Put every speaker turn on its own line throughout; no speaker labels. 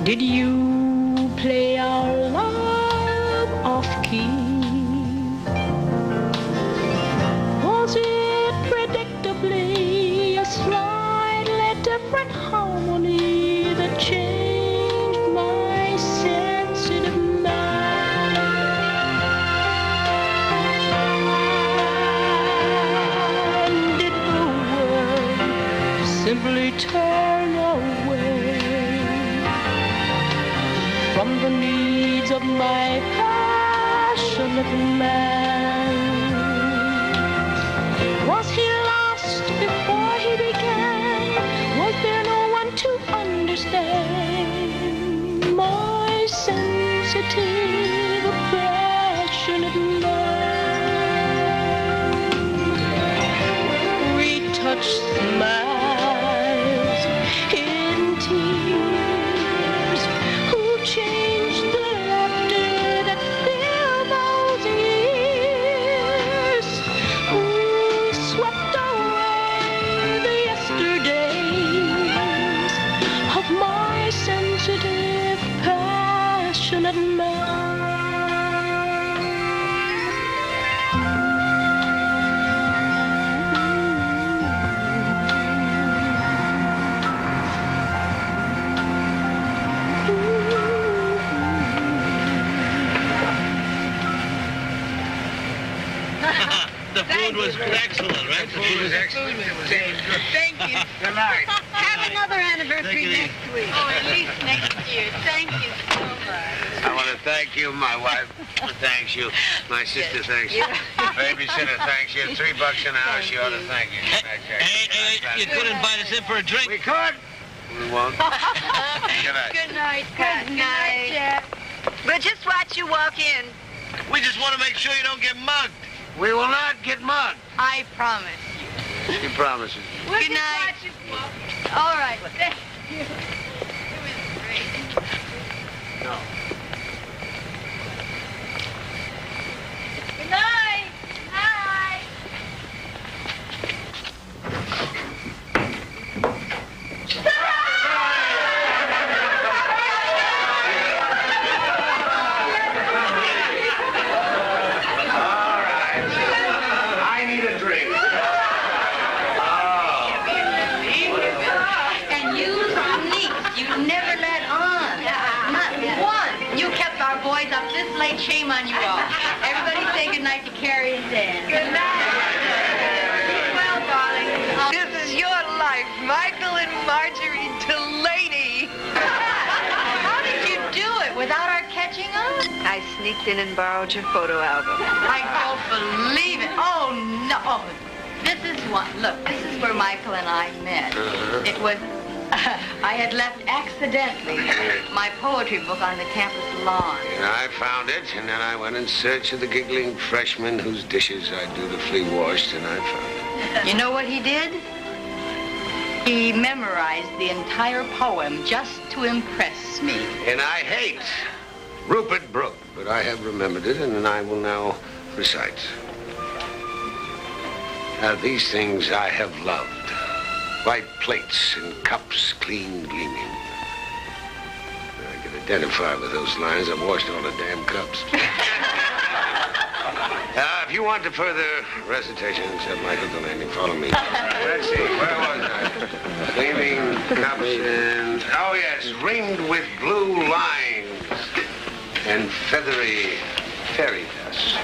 Did you play our love off-key? Was it predictably a slightly different harmony that changed my sensitive mind? Did the world simply turn away from the needs of my passionate man? Was he lost before he began? Was there no one to understand my sensitive, passionate man? Retouched smiles, hidden tears, who changed the laughter that filled those years, who swept away the yesterdays of my sensitive, passionate man.
The food was excellent, right? The food was excellent.
Thank you.
Good night.
Have another anniversary next week. Oh, at least next year. Thank you so much.
I want to thank you. My wife thanks you. My sister thanks you. Babysitter thanks you. $3 an hour. She ought to thank you.
Hey, you could invite us in for a drink.
We could. We won't. Good night.
Good night, Pat. Good night, Jeff.
We'll just watch you walk in.
We just want to make sure you don't get mugged.
We will not get mugged.
I promise you.
She promises.
Good night. All right. Thank you. It was great.
No.
Good night. Night. And you sneaks, you never let on. Not one. You kept our boys up this late. Shame on you all. Everybody say goodnight to Carrie and Dan. Good night. Well, darling.
This is your life, Michael and Marjorie Delaney.
How did you do it without our catching on?
I sneaked in and borrowed your photo album.
I don't believe it. Oh, no. Oh, this is one. Look, this is where Michael and I met. It was, I had left accidentally my poetry book on the campus lawn.
And I found it, and then I went in search of the giggling freshman whose dishes I dutifully washed, and I found it.
You know what he did? He memorized the entire poem just to impress me.
And I hate Rupert Brooke, but I have remembered it, and I will now recite. These things I have loved. White plates and cups clean gleaming. I can identify with those lines. I've washed all the damn cups. If you want the further recitation, said Michael Delaney, follow me. Let's see, where was I? Gleaming cups and... Oh, yes, ringed with blue lines and feathery fairy dust.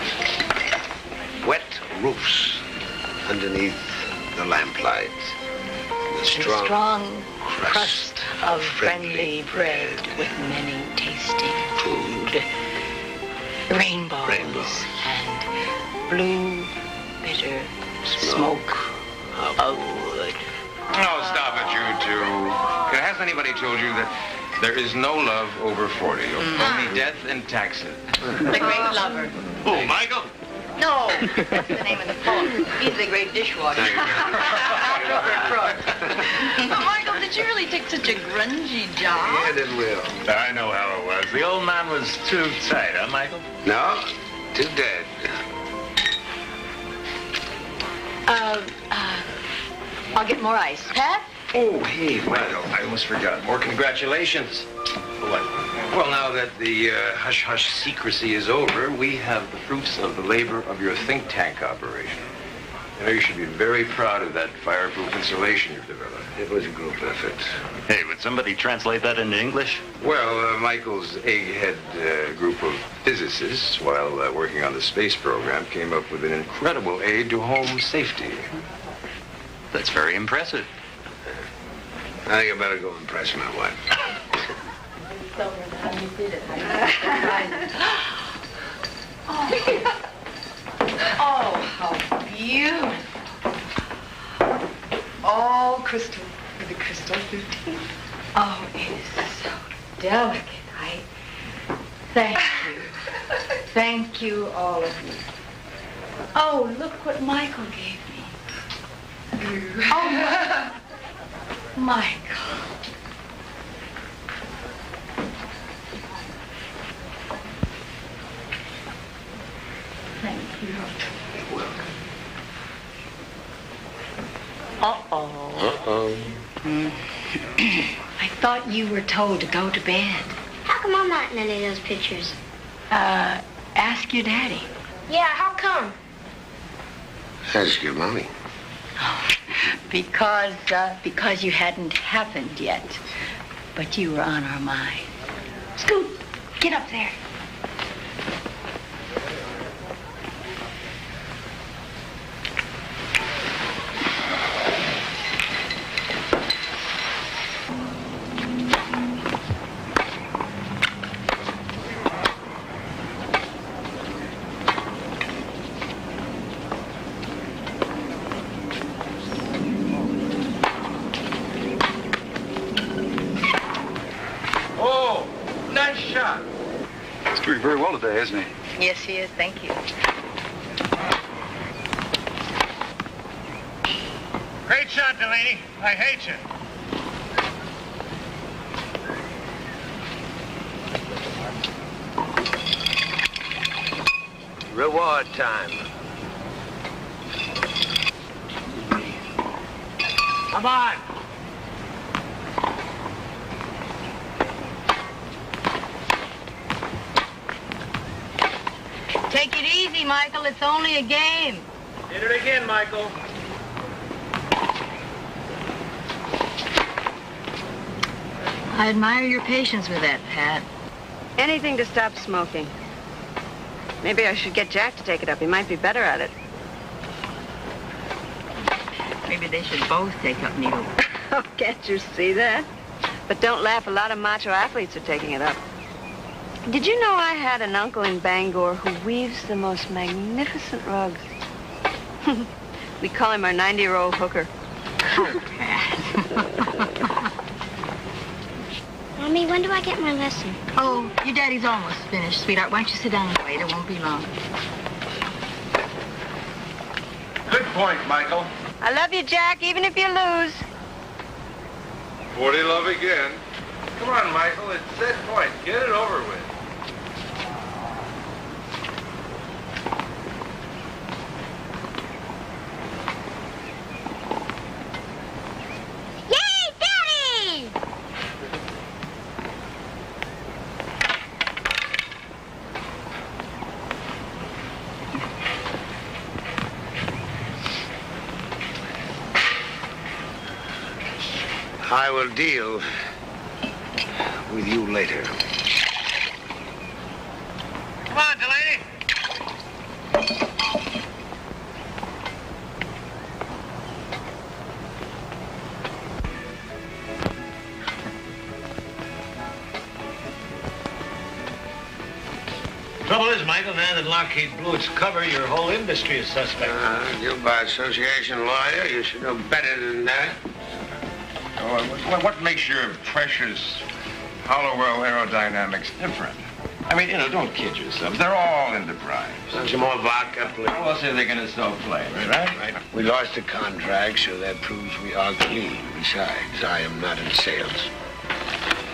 Wet roofs underneath the lamplight. The strong
crust of friendly bread with many tasting food. Rainbows and blue, bitter smoke of wood.
Oh, stop it, you two. Has anybody told you that there is no love over 40? Only death and taxes.
The great lover.
Oh, Michael?
No, that's the name of the poem. He's the great dishwasher. Michael, did you really take such a grungy job?
Yeah, it will.
I know how it was. The old man was too tight, huh, Michael?
No, too dead.
I'll get more ice. Pat?
Oh, hey, Michael, I almost forgot. More congratulations. What? Well, now that the hush-hush secrecy is over, we have the fruits of the labor of your think tank operation. You know, you should be very proud of that fireproof insulation you've developed.
It was a group effort.
Hey, would somebody translate that into English?
Well, Michael's egghead group of physicists, while working on the space program, came up with an incredible aid to home safety.
That's very impressive.
I think I better go impress my wife.
Oh, how beautiful. All crystal with a crystal boutique. Oh, it is so delicate. Thank you. Thank you, all of you. Oh, look what Michael gave me. Oh, Michael. Thank you.
You're welcome.
Uh-oh. I thought you were told to go to bed.
How come I'm not in any of those pictures?
Ask your daddy.
Yeah, how come?
Ask your mommy.
Because you hadn't happened yet. But you were on our mind. Scoot, get up there.
Doing very well today, isn't he?
Yes, he is. Thank you.
Great shot, Delaney. I hate you.
Reward time.
Come on.
Take it easy, Michael. It's only a game.
Hit it again, Michael.
I admire your patience with that, Pat.
Anything to stop smoking. Maybe I should get Jack to take it up. He might be better at it.
Maybe they should both take up needle.
Oh, can't you see that? But don't laugh. A lot of macho athletes are taking it up. Did you know I had an uncle in Bangor who weaves the most magnificent rugs? We call him our 90-year-old hooker.
Oh, Pat.
Mommy, when do I get my lesson?
Oh, your daddy's almost finished, sweetheart. Why don't you sit down and wait? It won't be long.
Good point, Michael.
I love you, Jack, even if you lose.
40 love again.
Come on, Michael. It's set point. Get it over with.
Yay, Daddy!
I will deal with you later.
Come on, Delaney. Trouble is, Michael, now that Lockheed blew its cover, your whole industry is suspect.
You by association lawyer, you should know better than that.
What makes your precious Hollowell aerodynamics different? I mean, don't kid yourselves. They're all in the prize.
Some more vodka, please.
Well, say they're going to sell planes, right?
Right. We lost the contract, so that proves we are clean. Besides, I am not in sales.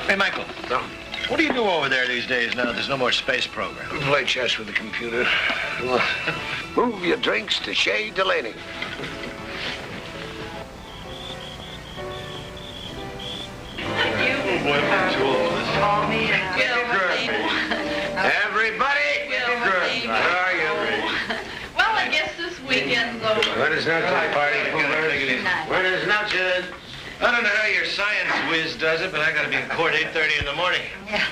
Hey, Michael.
No.
What do you do over there these days now there's no more space program?
Play chess with the computer. Move your drinks to Shea Delaney.
Call me.
Everybody! Good. Where are you?
Well, I guess this weekend's over.
Buenas noches, party poopers. Buenas noches.
I don't know how your science whiz does it, but I got to be in court 8:30 in the morning.
Yeah.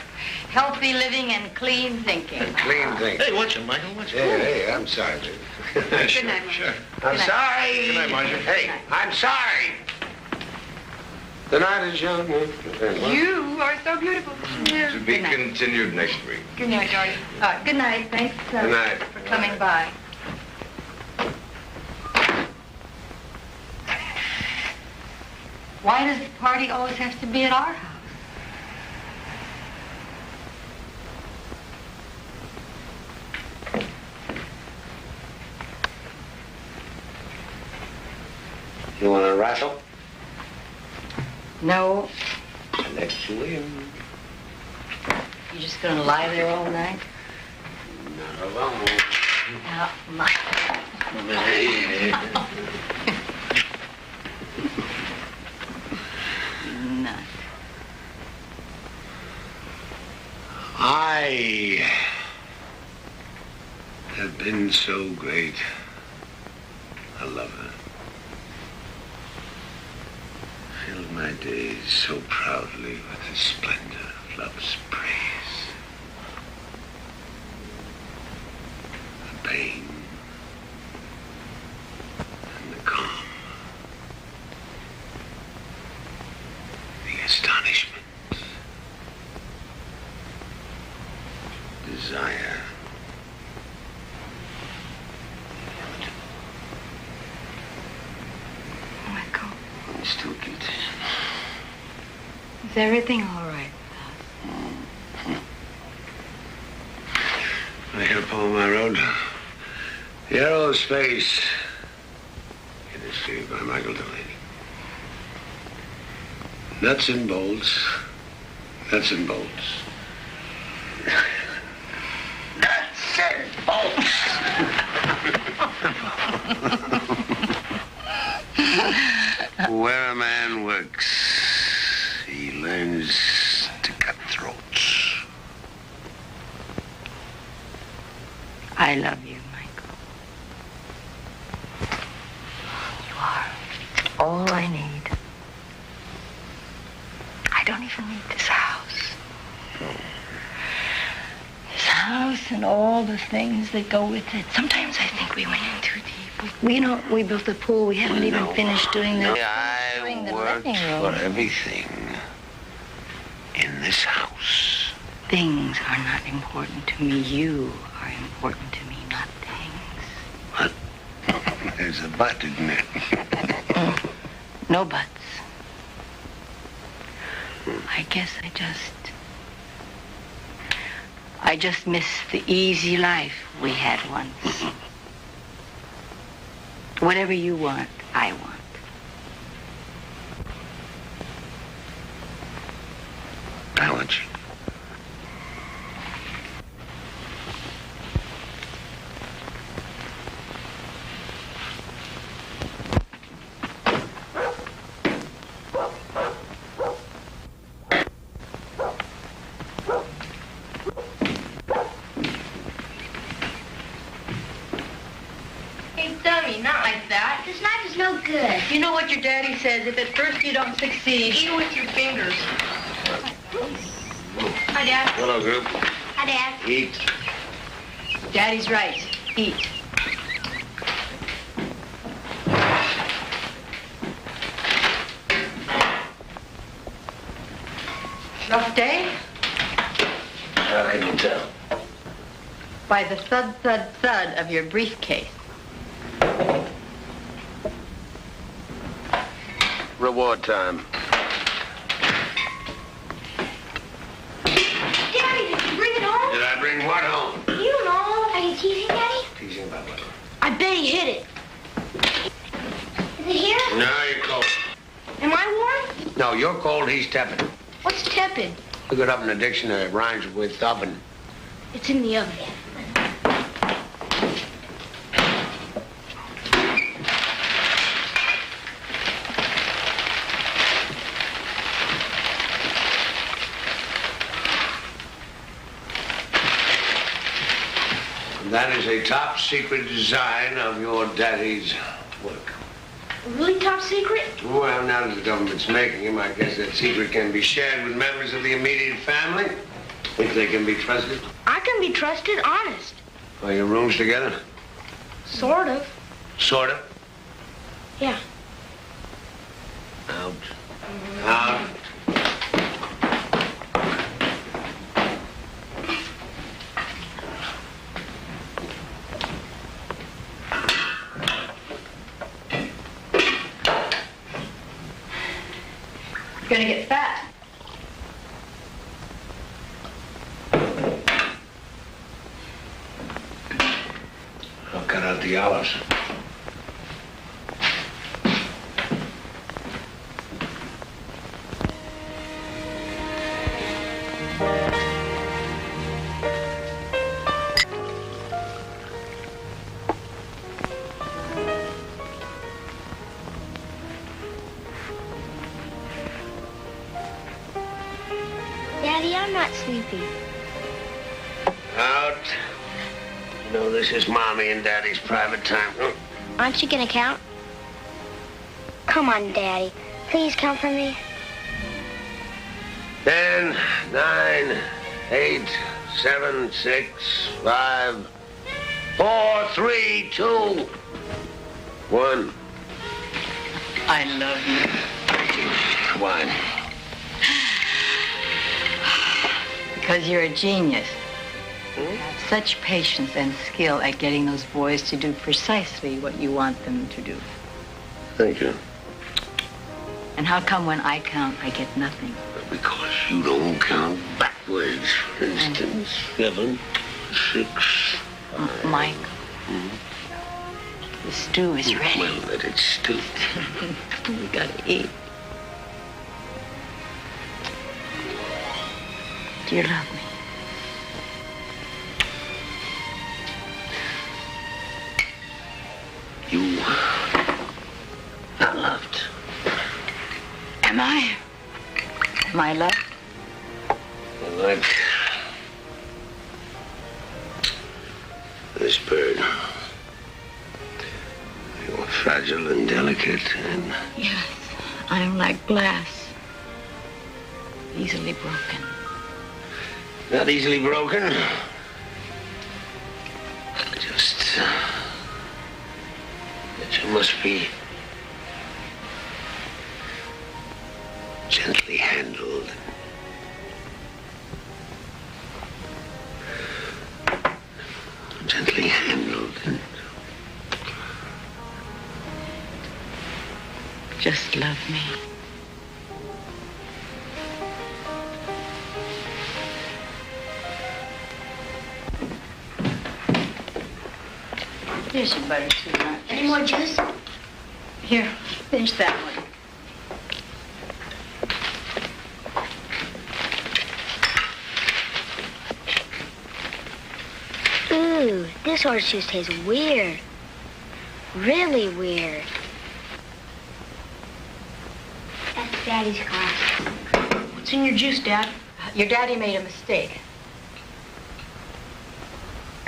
Healthy living and clean thinking.
Clean thing.
Hey, what's it, Michael? What's it?
Hey, I'm sorry, dude.
Good night, Marjorie.
Sure.
I'm sorry.
Good night, Marjorie.
Hey, I'm sorry. The night is young.
You are so beautiful. Yeah.
To be continued next week.
Good night, George. Good night. Thanks
Good night.
for coming by. Why does the party always have to be at our house?
You want to wrestle?
No.
I let you in.
You just gonna lie there all night?
Not alone.
Not my. Nut.
I have been so great. I love her. Filled my days so proudly with the splendor of love's praise. The pain and the calm. The astonishment. Desire.
Michael,
I'm still guilty.
is everything all right?
I hear a poem I wrote. The Arrow of Space. It is figured by Michael Delaney. Nuts and bolts. Nuts and bolts. Nuts and bolts. Where a man works, he learns to cut throats.
I love you, Michael. You are all I need. I don't even need this house. This house and all the things that go with it. Sometimes I think we went in too deep. We built the pool. We haven't even finished doing the
I worked for everything in this house.
Things are not important to me. You are important to me, not things.
What? There's a but, isn't it?
No buts. I guess I just miss the easy life we had once. Whatever you want, I want.
I want you.
Hey, dummy, not like that.
This knife is no good.
You know what your daddy says, if at first you don't succeed, eat with your fingers. Hi, Dad.
Hello, group.
Hi, Dad.
Eat.
Daddy's right. Eat. Rough day?
How can you tell?
By the thud, thud, thud of your briefcase.
Reward time.
Daddy, did you bring it home?
Did I bring what home?
You know. Are you teasing, Daddy?
Teasing about what?
I bet he hid it. Is it here?
No, you're cold.
Am I warm?
No, you're cold, he's tepid.
What's tepid?
Look it up in the dictionary. It rhymes with oven.
It's in the oven.
That is a top secret design of your daddy's work.
Really top secret?
Well, now that the government's making him, I guess that secret can be shared with members of the immediate family, if they can be trusted.
I can be trusted, honest.
Are your rooms together?
Sort of.
Sort of.
Yeah.
Out. Out.
You're gonna get fat.
I'll cut out the olives.
Daddy, I'm not sleepy.
Out. You know, this is Mommy and Daddy's private time.
Aren't you gonna count? Come on, Daddy. Please count for me.
10, 9, 8, 7, 6, 5, 4, 3, 2, 1.
I love you.
Why?
Because you're a genius. You have such patience and skill at getting those boys to do precisely what you want them to do.
Thank you.
And how come when I count, I get nothing?
Because you don't count backwards. For instance, 7, 6, 5.
Mike, the stew is ready.
Well, let it stew.
We gotta eat. Do you love me?
You are loved.
Am I? Am I loved?
Like this bird. You're fragile and delicate and...
Yes, I am like glass. Easily broken.
Not easily broken. Just... that you must be gently handled. Gently handled.
Just love me. Here's your butter, sweetheart.
Any more juice?
Here, finish that one.
Ooh, this orange juice tastes weird. Really weird. That's Daddy's glass. What's in your juice, Dad?
Your daddy made a mistake.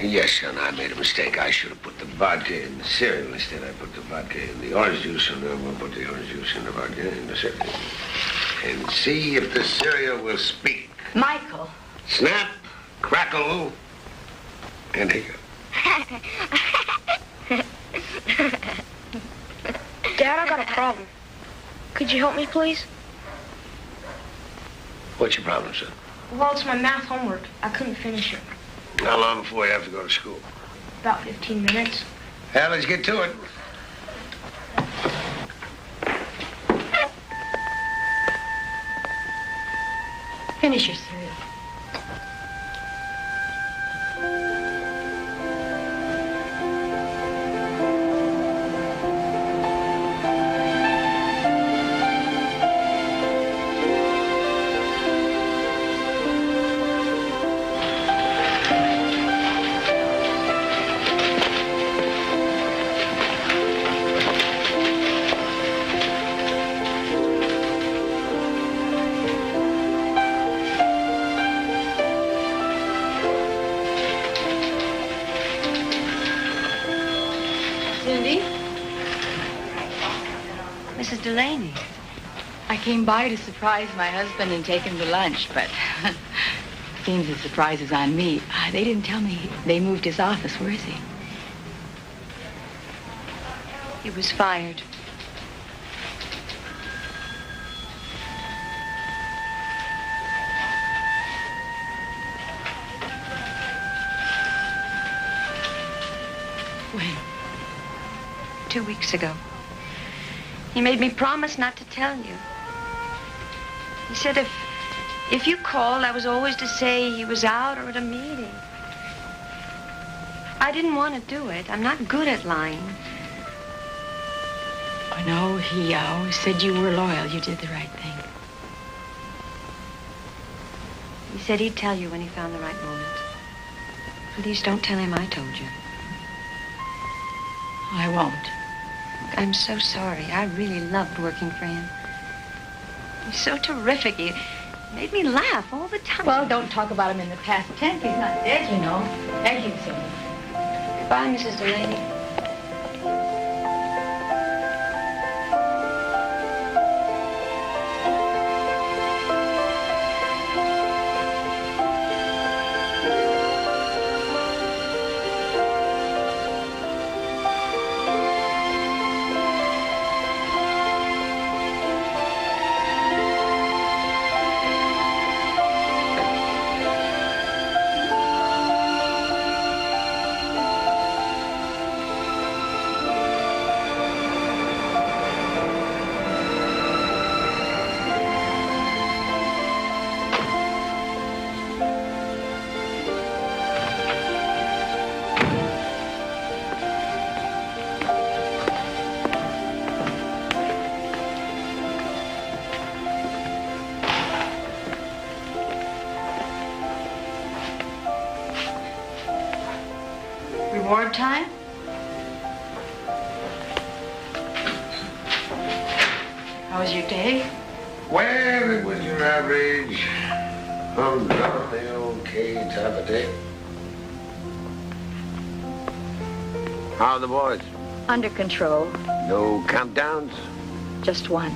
Yes, son, I made a mistake. I should have put the vodka in the cereal. Instead, I put the vodka in the orange juice, and then we'll put the orange juice in the vodka in the cereal. And see if the cereal will speak.
Michael.
Snap, crackle, and hiccup.
Dad, I got a problem. Could you help me, please?
What's your problem, son?
Well, it's my math homework. I couldn't finish it.
How long before you have to go to school?
About 15 minutes.
Well, let's get to it.
Finish your cereal. Cindy?
Mrs. Delaney.
I came by to surprise my husband and take him to lunch, but seems the surprise is on me. They didn't tell me they moved his office. Where is he?
He was fired.
When?
2 weeks ago. He made me promise not to tell you. He said if you called, I was always to say he was out or at a meeting. I didn't want to do it. I'm not good at lying.
Oh, no, he always said you were loyal. You did the right thing.
He said he'd tell you when he found the right moment. Please don't tell him I told you.
I won't.
I'm so sorry. I really loved working for him. He's so terrific. He made me laugh all the time.
Well, don't talk about him in the past tense. He's not dead, you know. Thank you, Cindy.
Goodbye, Mrs. Delaney.
Reward time? How was your day?
Well, it was your average, humdrum, okay type of day. How are the boys?
Under control.
No countdowns?
Just one.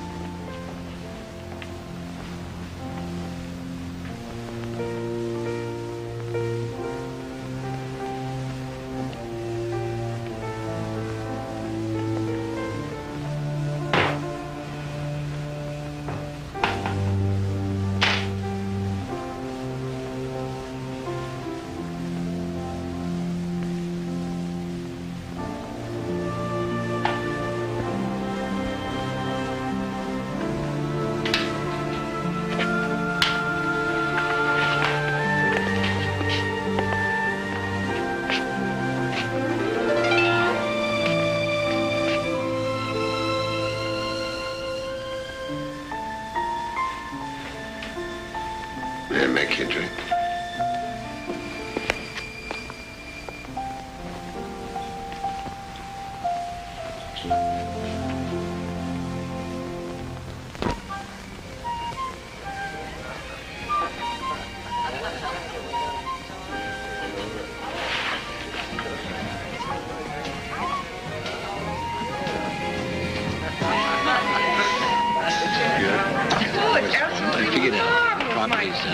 Yeah, make you a drink.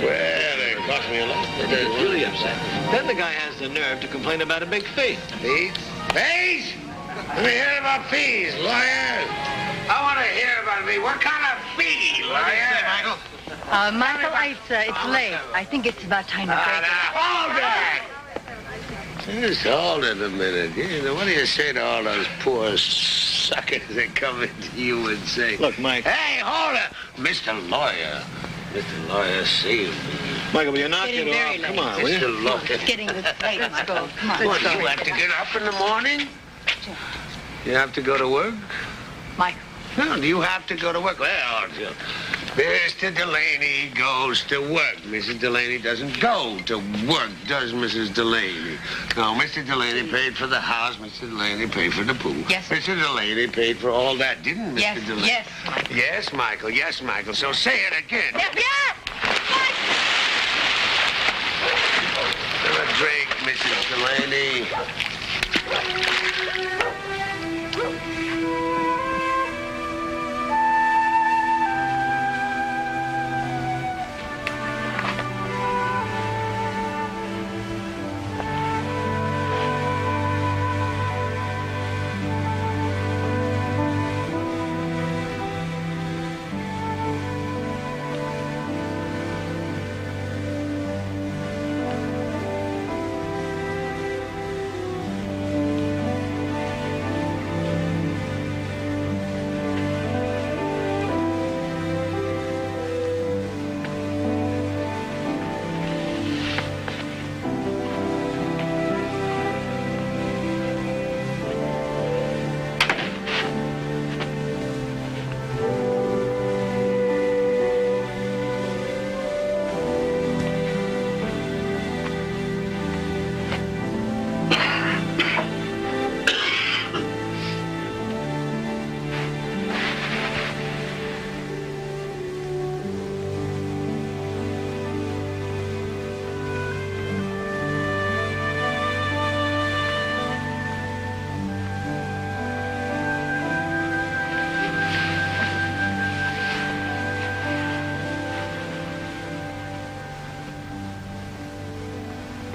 Well, it cost me a lot.
It's really upset. Then the guy has the nerve to complain about a big fee.
Fees? Fees? Let me hear about fees, lawyer. I want to hear about me. What kind of fee, lawyer?
Michael?
Michael, it's late. I think it's about time to break it.
Hold it! Just hold it a minute. You know, what do you say to all those poor suckers that come into you and say,
Look, Mike.
Hey, hold it! Mr. Lawyer. Mr. Lawyer, save me.
Michael, will you knock
Getting
it
very
off?
late.
Come on, will you?
Mr. Lawyer.
It's getting late, Michael. Come on.
What, you have to get up in the morning? You have to go to work?
Michael.
No, do you have to go to work? Well, Mr. Delaney goes to work. Mrs. Delaney doesn't go to work, does Mrs. Delaney? No, Mr. Delaney paid for the house. Mr. Delaney paid for the pool.
Yes.
Mr. Delaney paid for all that, didn't Mr.
Yes,
Delaney?
yes, Michael.
Yes, Michael. Yes, Michael. So say it again.
Yeah.
Have a drink, Mrs. Delaney.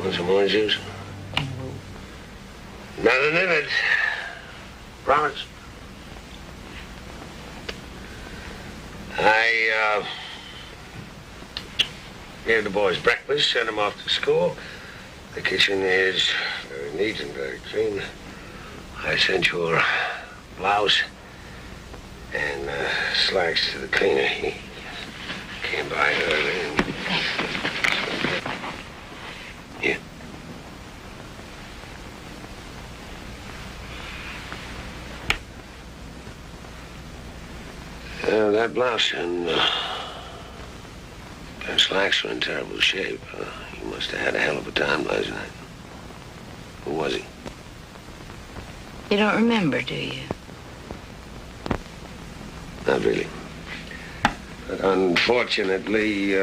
Want some orange juice? Nothing in it. Promise. I gave the boys breakfast, sent them off to school. The kitchen is very neat and very clean. I sent your blouse and slacks to the cleaner. He came by early and... Here. That blouse and slacks are in terrible shape. You must have had a hell of a time last night. Who was he?
You don't remember, do you?
Not really. But unfortunately,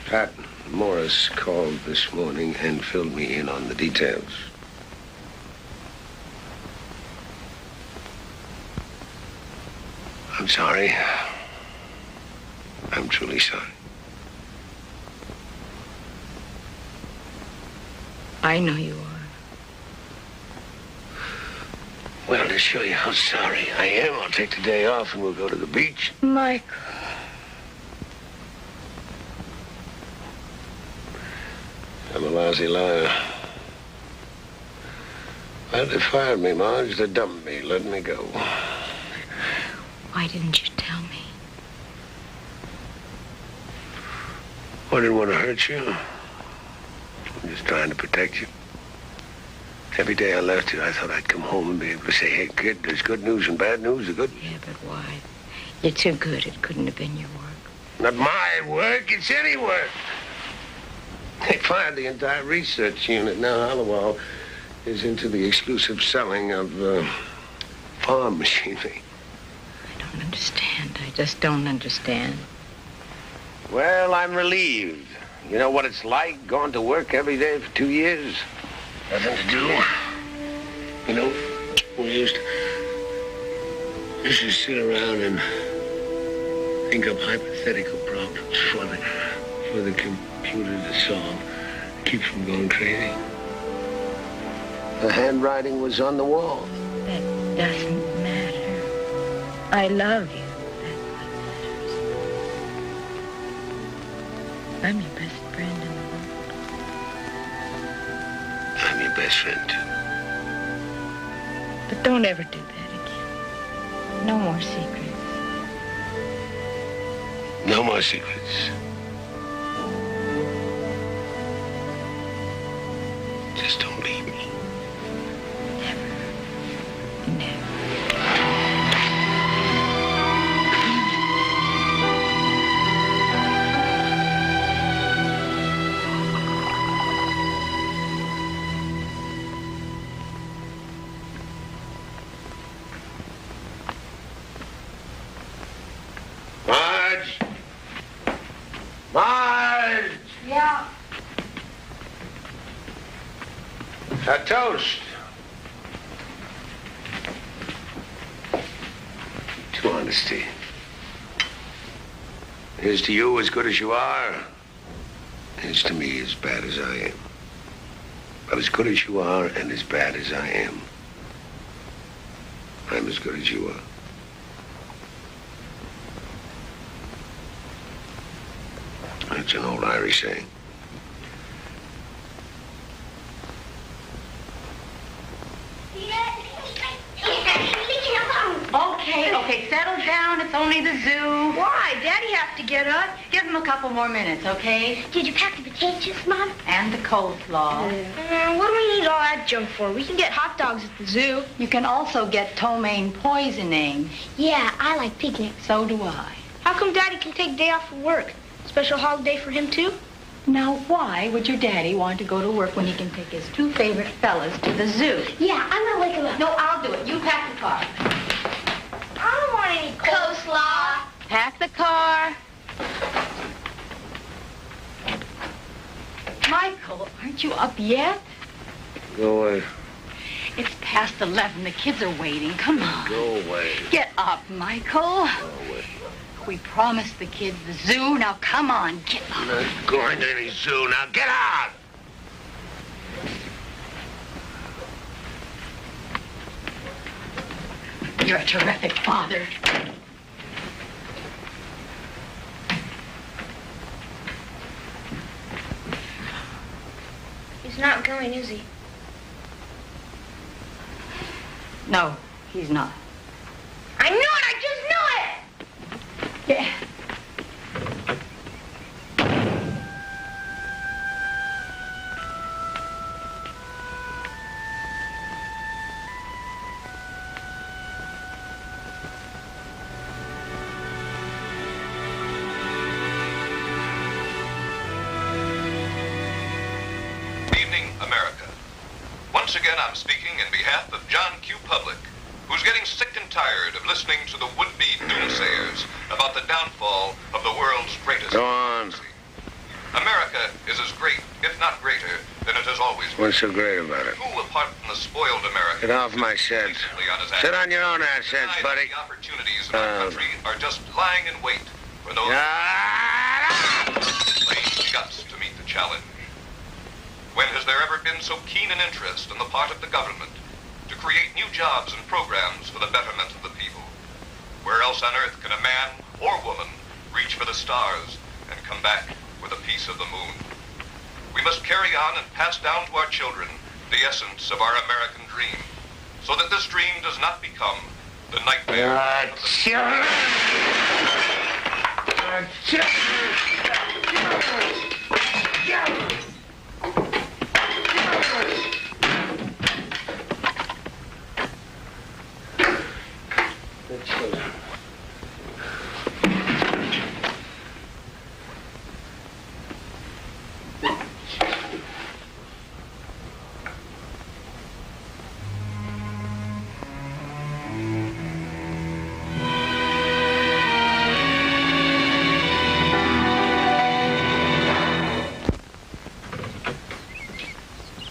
Pat Morris called this morning and filled me in on the details. I'm sorry. I'm truly sorry.
I know you are.
Well, to show you how sorry I am, I'll take the day off and we'll go to the beach.
Michael.
I'm a lousy liar. Well, they fired me, Marge. They dumped me, let me go.
Why didn't you tell me?
I didn't want to hurt you. I'm just trying to protect you. Every day I left you, I thought I'd come home and be able to say, hey, kid, there's good news and bad news. The good...
Yeah, but why? You're too good. It couldn't have been your work.
Not my work. It's any work. They fired the entire research unit. Now Hollowell is into the exclusive selling of farm machinery.
I don't understand. I just don't understand.
Well, I'm relieved. You know what it's like going to work every day for 2 years? Nothing to do. You know, we used to sit around and think up hypothetical problems for the computer to solve. Keep from going crazy. The handwriting was on the wall.
That doesn't matter. I love you. That's what matters. I'm your best friend in the world.
I'm your best friend, too.
But don't ever do that again. No more secrets.
No more secrets. Just don't leave me.
Never. Never.
Marge! Marge!
Yeah.
A toast. To honesty. Here's to you as good as you are. Here's to me as bad as I am. But as good as you are and as bad as I am, I'm as good as you are. It's an old Irish saying.
Okay, settle down. It's only the zoo. Why? Daddy has to get up. Give him a couple more minutes, okay?
Did you pack the potato chips, Mom?
And the coleslaw.
What do we need all that junk for? We can get hot dogs at the zoo.
You can also get ptomaine poisoning.
Yeah, I like picnics.
So do I.
How come Daddy can take a day off from work? Special holiday for him, too?
Now, why would your daddy want to go to work when he can take his two favorite fellas to the zoo?
Yeah, I'm gonna wake him up.
No, I'll do it. You pack the car.
I don't want any coleslaw.
Pack the car. Michael, aren't you up yet?
Go away.
It's past 11. The kids are waiting. Come on.
Go away.
Get up, Michael.
Go away.
We promised the kids the zoo. Now, come on, get up.
I'm not going to any zoo. Now, get out!
You're a terrific father.
He's not going, is he?
No, he's not.
I knew it! I just knew it!
Yeah.
America. Once again, I'm speaking in behalf of John Q. Public, who's getting sick and tired of listening to the would-be doomsayers about the downfall of the world's greatest
Go on.
democracy. America is as great, if not greater, than it has always been.
What's so great about it?
Who, apart from the spoiled American...
Get off my sheds. Sit on your own assets, buddy.
The opportunities in our country are just lying in wait for those plain guts to meet the challenge. When has there ever been so keen an interest on the part of the government to create new jobs and programs for the betterment of the people? Where else on earth can a man or woman reach for the stars and come back with a piece of the moon? We must carry on and pass down to our children the essence of our American dream, so that this dream does not become the nightmare of the children.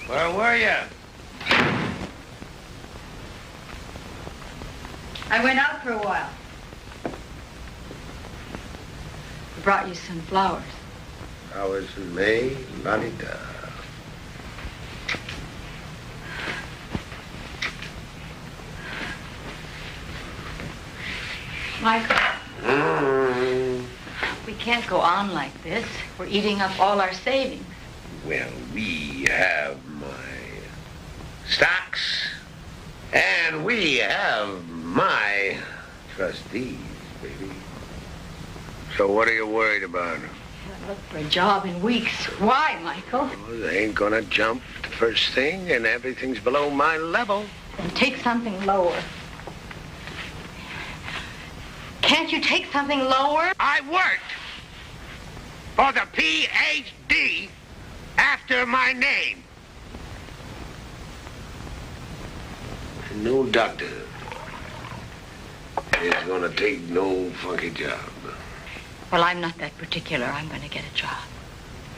Where were you?
I went out for a while. I brought you some flowers.
Flowers in May, la-di-da.
Michael, we can't go on like this. We're eating up all our savings.
Well, we have my stocks, and we have my trustees, baby. So what are you worried about?
I looked for a job in weeks. Why, Michael?
Well, they ain't gonna jump the first thing, and everything's below my level.
Then take something lower. Can't you take something lower?
I worked for the Ph.D. after my name. And no doctor is gonna take no funky job.
Well, I'm not that particular. I'm going to get a job.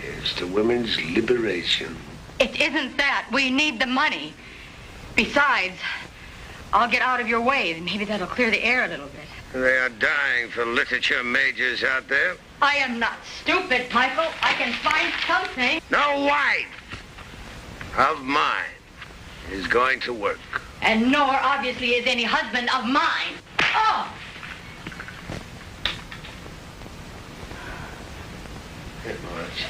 It's the women's liberation.
It isn't that. We need the money. Besides, I'll get out of your way. Maybe that'll clear the air a little bit.
They are dying for literature majors out there.
I am not stupid, Michael. I can find something.
No wife of mine is going to work.
And nor, obviously, is any husband of mine. Oh!
Hey, Margie.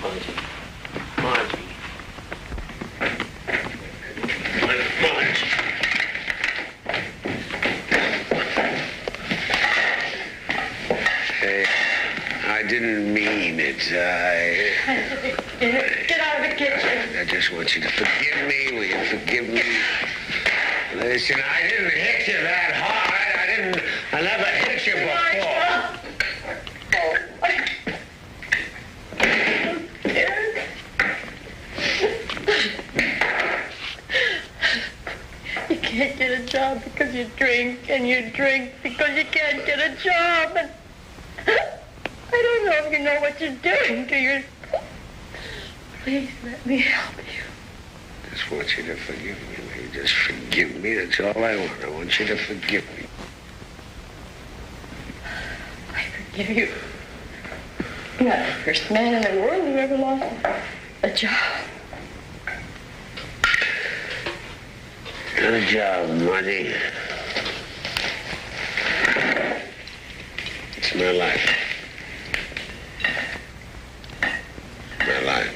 Margie. Hey, I didn't mean it.
Get out of the kitchen.
I just want you to forgive me. Will you forgive me? Listen, I didn't hit you that hard. I never hit you before.
You can't get a job because you drink, and you drink because you can't get a job. And I don't know if you know what you're doing to yourself. Please let me help you.
I just want you to forgive me. Will you just forgive me? That's all I want. I want you to forgive me.
I forgive you. You're not the first man in the world who ever lost a job.
Good job, Marty. my life. My life.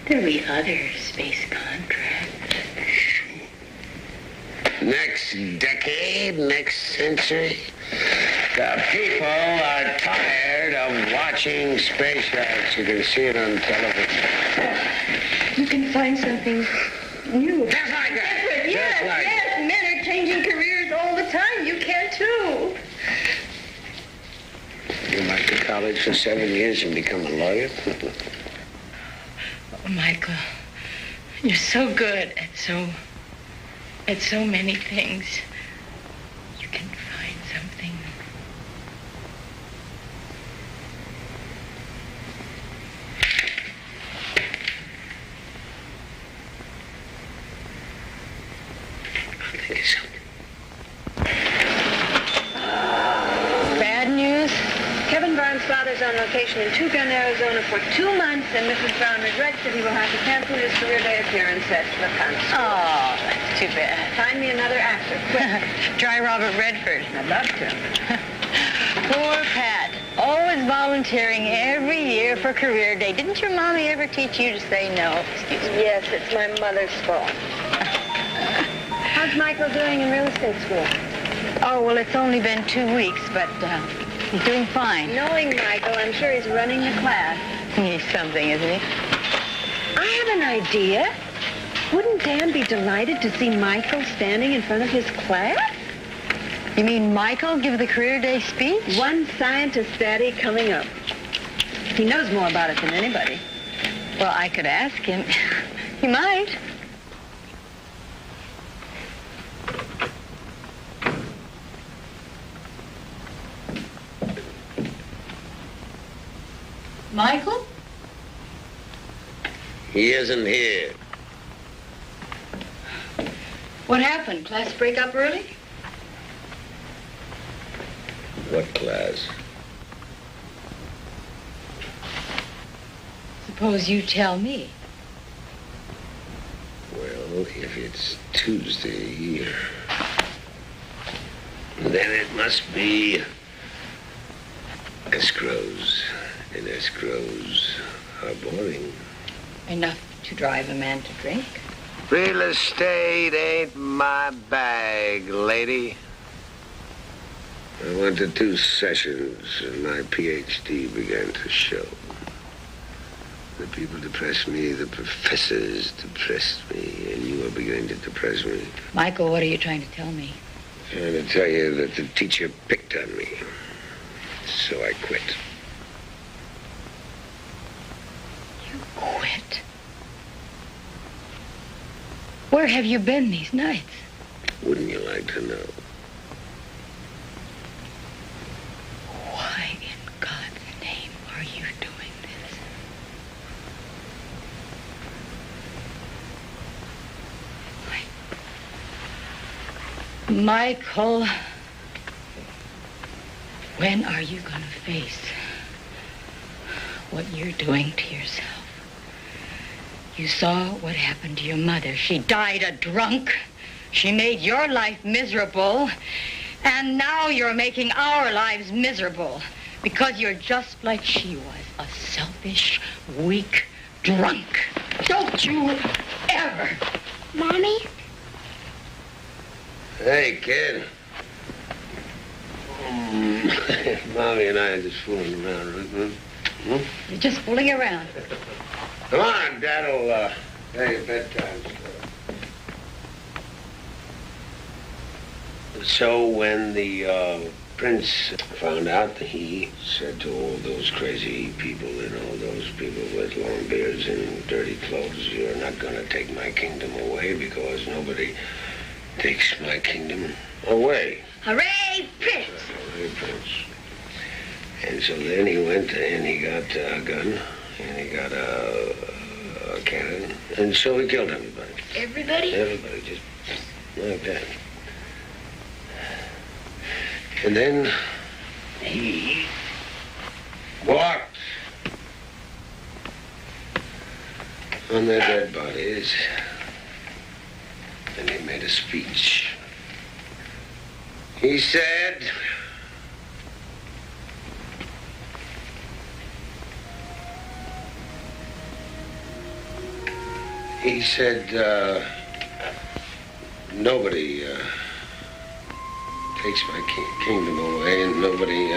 There'll be other space contracts.
Next decade, next century, the people are tired of watching space yachts. You can see it on television.
You can find something new.
Just like that.
Yes, men are changing careers all the time. You can too.
You went to college for 7 years and become a lawyer?
Oh, Michael, you're so good at so many things. You can find something.
I'll think of something.
Bad news. Kevin Brown's father's on location in Tucson, Arizona for 2 months, and Mrs. Brown regrets that he will have to cancel his career day appearance at the concert.
Oh, that's too bad.
Find me another actor, quick.
Try Robert Redford.
I'd love to.
Poor Pat. Always volunteering every year for career day. Didn't your mommy ever teach you to say no? Excuse me.
Yes, it's my mother's fault. How's Michael doing in real estate school?
Oh, well, it's only been 2 weeks, but he's doing fine.
Knowing Michael, I'm sure he's running the class.
He's something, isn't he?
I have an idea. Wouldn't Dan be delighted to see Michael standing in front of his class?
You mean Michael give the career day speech?
One scientist, Daddy, coming up. He knows more about it than anybody.
Well, I could ask him. He might. Michael?
He isn't here.
What happened? Class break up early?
What class?
Suppose you tell me.
Well, if it's Tuesday, then it must be escrows. And escrows are boring.
Enough to drive a man to drink.
Real estate ain't my bag, lady. I went to 2 sessions and my PhD began to show. The people depressed me, the professors depressed me, and you are beginning to depress me.
Michael, what are you trying to tell me?
I'm trying to tell you that the teacher picked on me. So I quit.
You quit? Where have you been these nights?
Wouldn't you like to know?
Why in God's name are you doing this? Michael, when are you going to face what you're doing to yourself? You saw what happened to your mother. She died a drunk. She made your life miserable. And now you're making our lives miserable because you're just like she was, a selfish, weak drunk. Don't you ever.
Mommy?
Hey, kid. Mommy and I are just fooling around, right?
You're just fooling around.
Come on, Dad'll tell you bedtime. So when the prince found out, he said to all those crazy people and all those people with long beards and dirty clothes, you're not going to take my kingdom away because nobody takes my kingdom away.
Hooray, Prince!
Hooray, Prince. And so then he went and he got a gun and he got a cannon, and so he killed everybody.
Everybody?
Everybody, just like that. And then he walked on their dead bodies. And he made a speech. He said, nobody takes my kingdom away, and nobody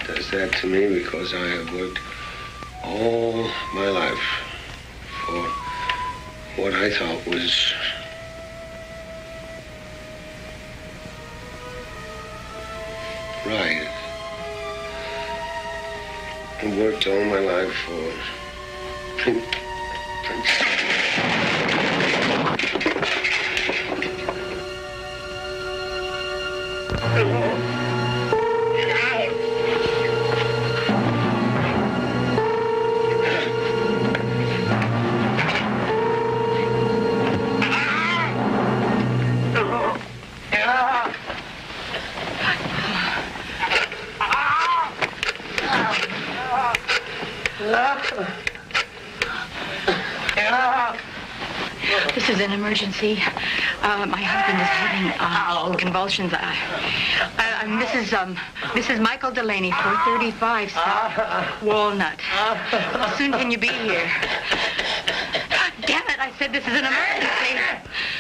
does that to me, because I have worked all my life for what I thought was right. I worked all my life for Prince.
This is an emergency. My husband is having convulsions. Mrs. Michael Delaney, 435 South Walnut. How soon can you be here? Damn it, I said this is an emergency.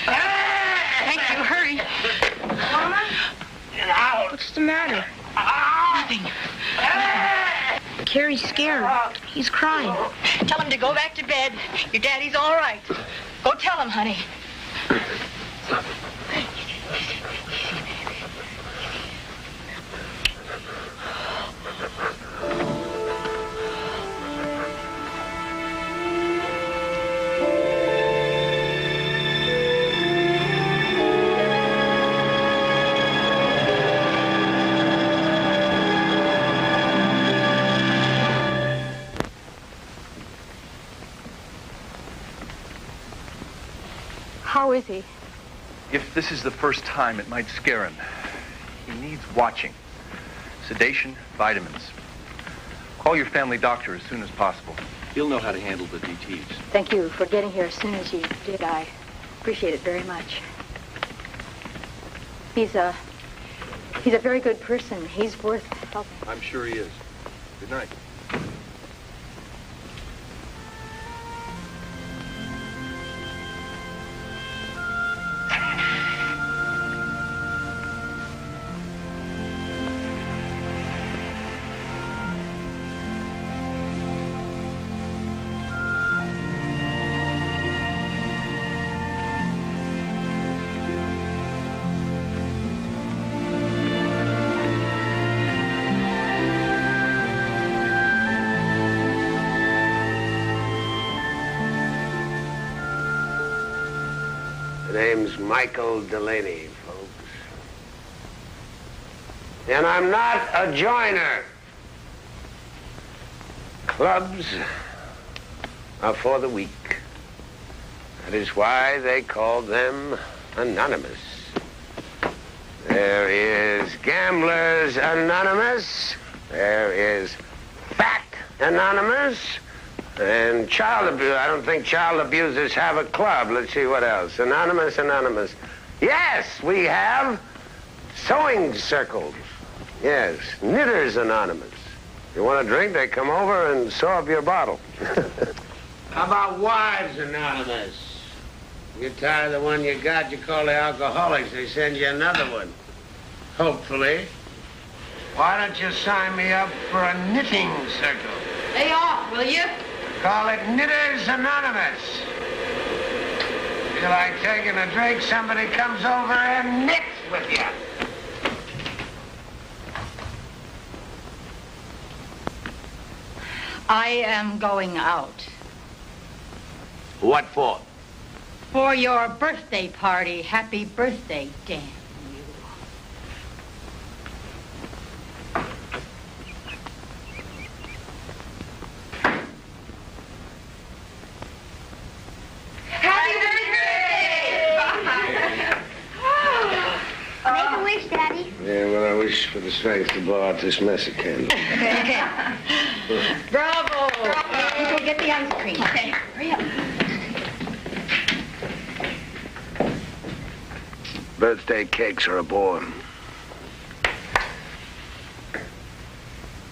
Thank you, hurry.
Mama? What's the matter?
Nothing.
Carrie's scared. He's crying.
Tell him to go back to bed. Your daddy's all right. Go tell him, honey.
How is he?
If this is the first time, it might scare him. He needs watching. Sedation, vitamins. Call your family doctor as soon as possible. He'll know how to handle the DTs.
Thank you for getting here as soon as you did. I appreciate it very much. He's a very good person. He's worth helping.
I'm sure he is. Good night.
Name's Michael Delaney, folks. And I'm not a joiner. Clubs are for the weak. That is why they call them anonymous. There is Gamblers Anonymous. There is Fat Anonymous. And child abuse. I don't think child abusers have a club. Let's see what else. Anonymous, anonymous. Yes, we have sewing circles. Yes, Knitters Anonymous. If you want a drink, they come over and sew up your bottle. How about Wives Anonymous? You tire of the one you got, you call the alcoholics. They send you another one. Hopefully. Why don't you sign me up for a knitting circle?
Lay off, will you?
Call it Knitters Anonymous. Feel like taking a drink, somebody comes over and knits with you.
I am going out.
What for?
For your birthday party. Happy birthday, Dan.
Yeah, well, I wish for the strength to blow out this mess of candles.
Bravo! get the ice cream.
Okay, hurry up.
Birthday cakes are a bore.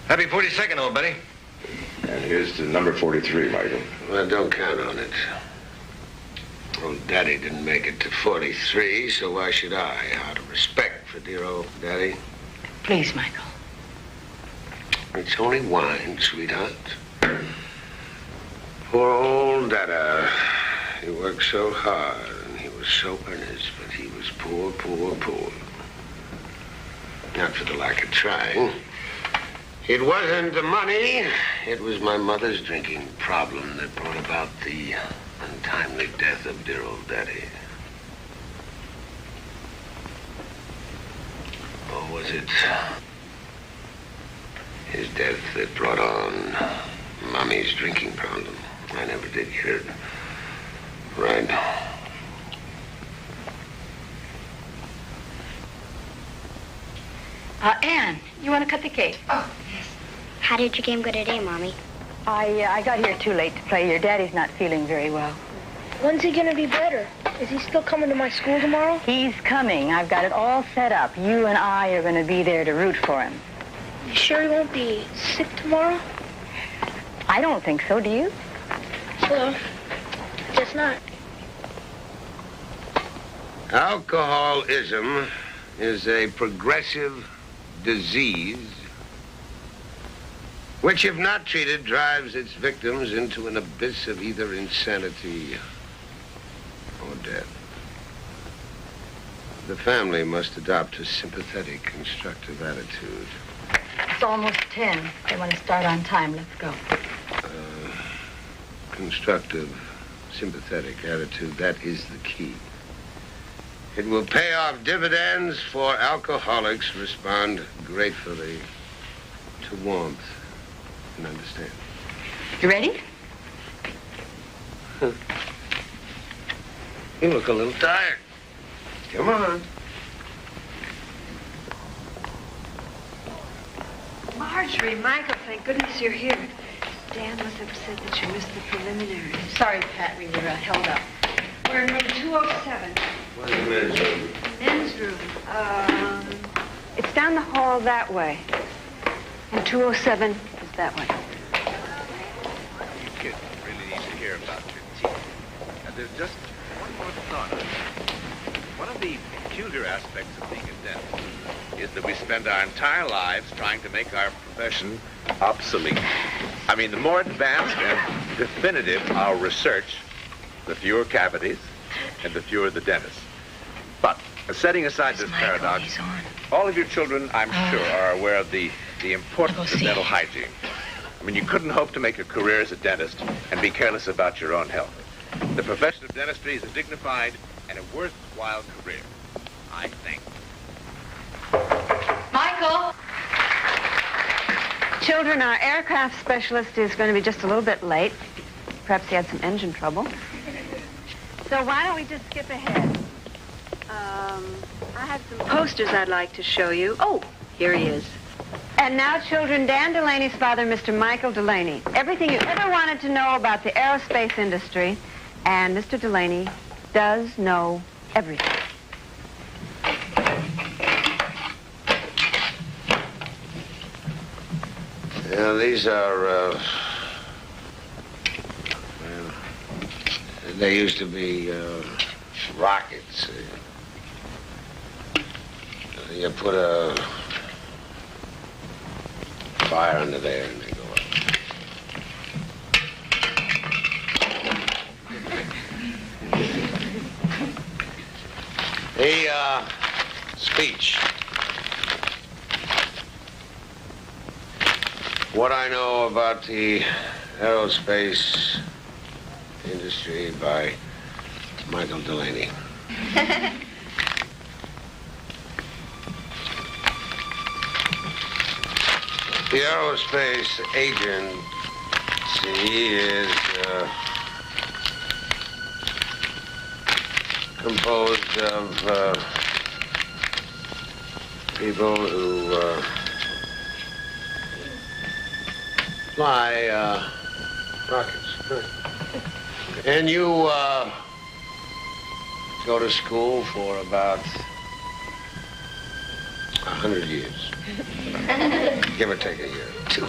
Happy 42nd, old buddy.
And here's to number 43, Michael.
Well, don't count on it. Old Daddy didn't make it to 43, so why should I? Out of respect for dear old Daddy.
Please, Michael.
It's only wine, sweetheart. Poor old Dada. He worked so hard, and he was so earnest, but he was poor, poor, poor. Not for the lack of trying. It wasn't the money. It was my mother's drinking problem that brought about the untimely death of dear old Daddy. Or was it his death that brought on Mommy's drinking problem? I never did get it right.
Anne, you want to cut the cake?
Oh, yes. How did your game go today, Mommy?
I got here too late to play. Your daddy's not feeling very well.
When's he gonna be better? Is he still coming to my school tomorrow?
He's coming. I've got it all set up. You and I are going to be there to root for him.
You sure he won't be sick tomorrow?
I don't think so, do you?
Well, guess not.
Alcoholism is a progressive disease which, if not treated, drives its victims into an abyss of either insanity or death. The family must adopt a sympathetic, constructive attitude.
It's almost 10. They want to start on time. Let's go.
Constructive, sympathetic attitude, that is the key. It will pay off dividends, for alcoholics respond gratefully to warmth and understanding.
You ready?
You look a little tired. Come on.
Marjorie, Michael, thank goodness you're here. Dan was upset that you missed the preliminaries.
Sorry, Pat, we were held up.
We're in room 207.
Where's the men's room?
Men's room. It's down the hall that way. And 207 is that way.
You kids really need to hear about your teeth. And there's just one more thought. One of the peculiar aspects of being a dentist is that we spend our entire lives trying to make our profession obsolete. I mean, the more advanced and definitive our research, the fewer cavities and the fewer the dentists. But setting aside this paradox, all of your children, I'm sure, are aware of the importance of dental hygiene. I mean, you couldn't hope to make a career as a dentist and be careless about your own health. The profession of dentistry is a dignified and a worthwhile career, I think.
Michael!
Children, our aircraft specialist is going to be just a little bit late. Perhaps he had some engine trouble. So why don't we just skip ahead? I have some posters I'd like to show you. Oh, here he is. And now, children, Dan Delaney's father, Mr. Michael Delaney. Everything you ever wanted to know about the aerospace industry, and Mr. Delaney does know everything.
Yeah, these are, well, they used to be rockets. You put a fire under there and they go up. The speech. What I know about the aerospace industry by Michael Delaney. The aerospace agency is composed of people who fly Rockets. Good. And you, go to school for about 100 years. Give or take a year or two.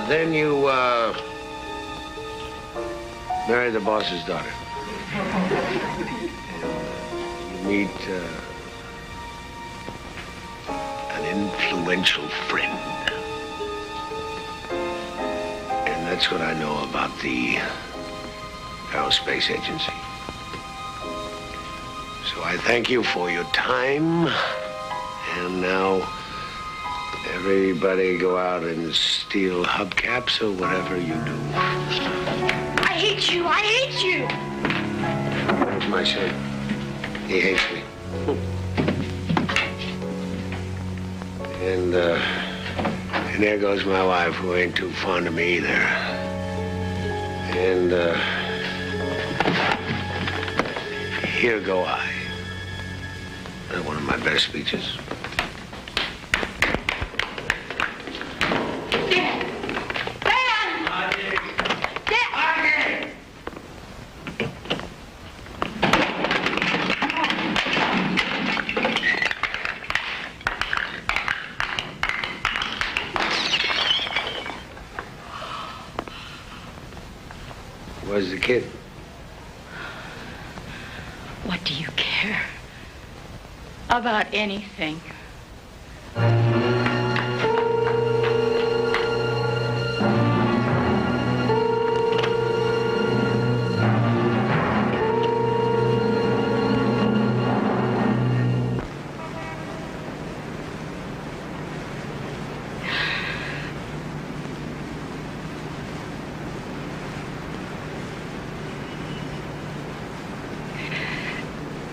Then you, marry the boss's daughter. You meet, an influential friend. And that's what I know about the Aerospace Agency. So I thank you for your time. And now, everybody go out and steal hubcaps or whatever you do.
I hate you. I hate you.
Where's my son? He hates me. And there goes my wife, who ain't too fond of me either. And, here go I. Not one of my best speeches. Where's the kid?
What do you care about anything?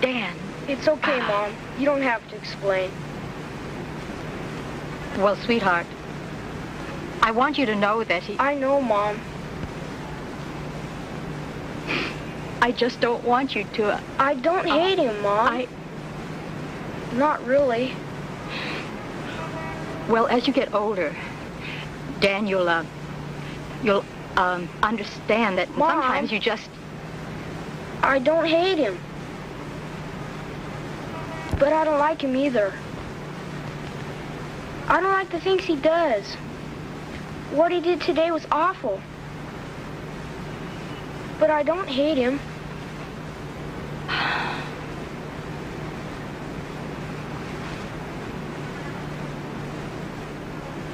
Dan.
It's okay, Mom. You don't have to explain.
Well, sweetheart, I want you to know that he...
I know, Mom.
I just don't want you to...
I don't hate him, Mom. Not really.
Well, as you get older, Dan, you'll understand that
Mom,
sometimes you just...
I don't hate him. But I don't like him either. I don't like the things he does. What he did today was awful. But I don't hate him.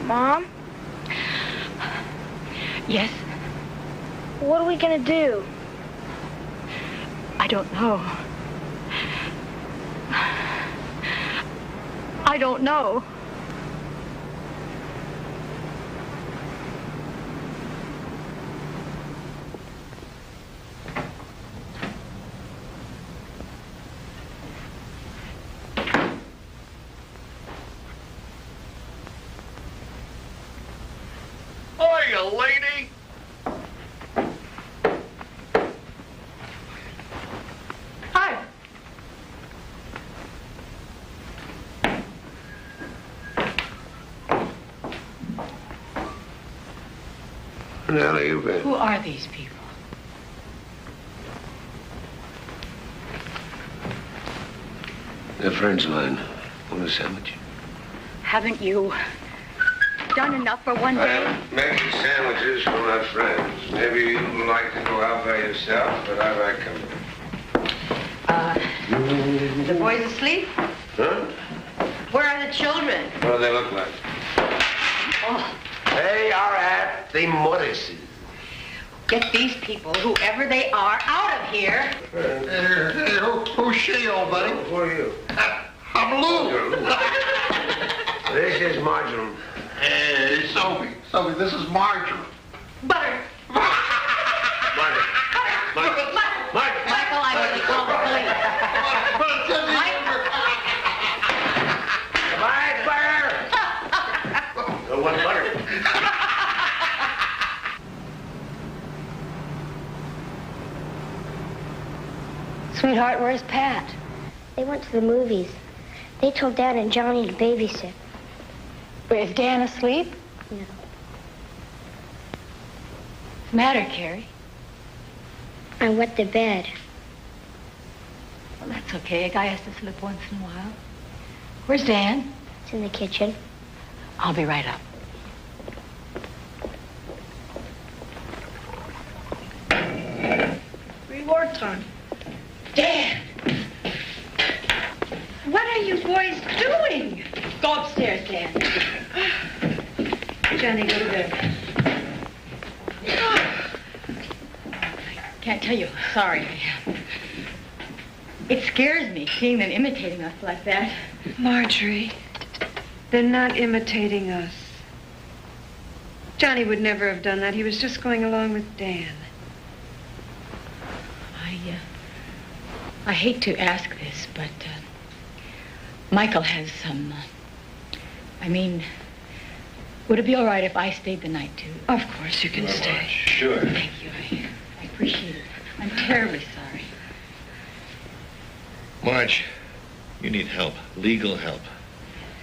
Mom?
Yes?
What are we gonna do?
I don't know. I don't know.
Hiya, lady.
Hi.
Where the hell have you been?
Who are these people?
They're friends of mine. Want a sandwich?
Haven't you done enough for one day?
I'm making sandwiches for my friends. Maybe you'd like to go out by yourself, but I like company.
The boys asleep?
Huh?
Where are the children?
What do they look like?
Oh,
They are at the Morrises.
get these people, whoever they are, out of here.
Who's she, old buddy?
Who are you?
I'm Lou.
This is Marjoram.
Hey, Sophie. Sophie, this is Marjoram.
Butter.
Marjoram.
Michael, I will call the police.
Goodbye, Butter. No one butter.
Sweetheart, where's Pat?
They went to the movies. They told Dad and Johnny to babysit.
Is Dan asleep?
No.
What's the matter, Carrie?
I wet the bed.
Well, that's okay. A guy has to slip once in a while. Where's Dan?
It's in the kitchen.
I'll be right up.
Reward time.
Dan!
What are you boys doing?
Go upstairs, Dan.
Johnny, go to bed.
Can't tell you how sorry I am. It scares me seeing them imitating us like that.
Marjorie, they're not imitating us. Johnny would never have done that. He was just going along with Dan.
I hate to ask this, but Michael has some... would it be all right if I stayed the night, too?
Of course you can stay.
Sure.
Thank you. I appreciate it. I'm terribly sorry.
Marge, you need help. Legal help.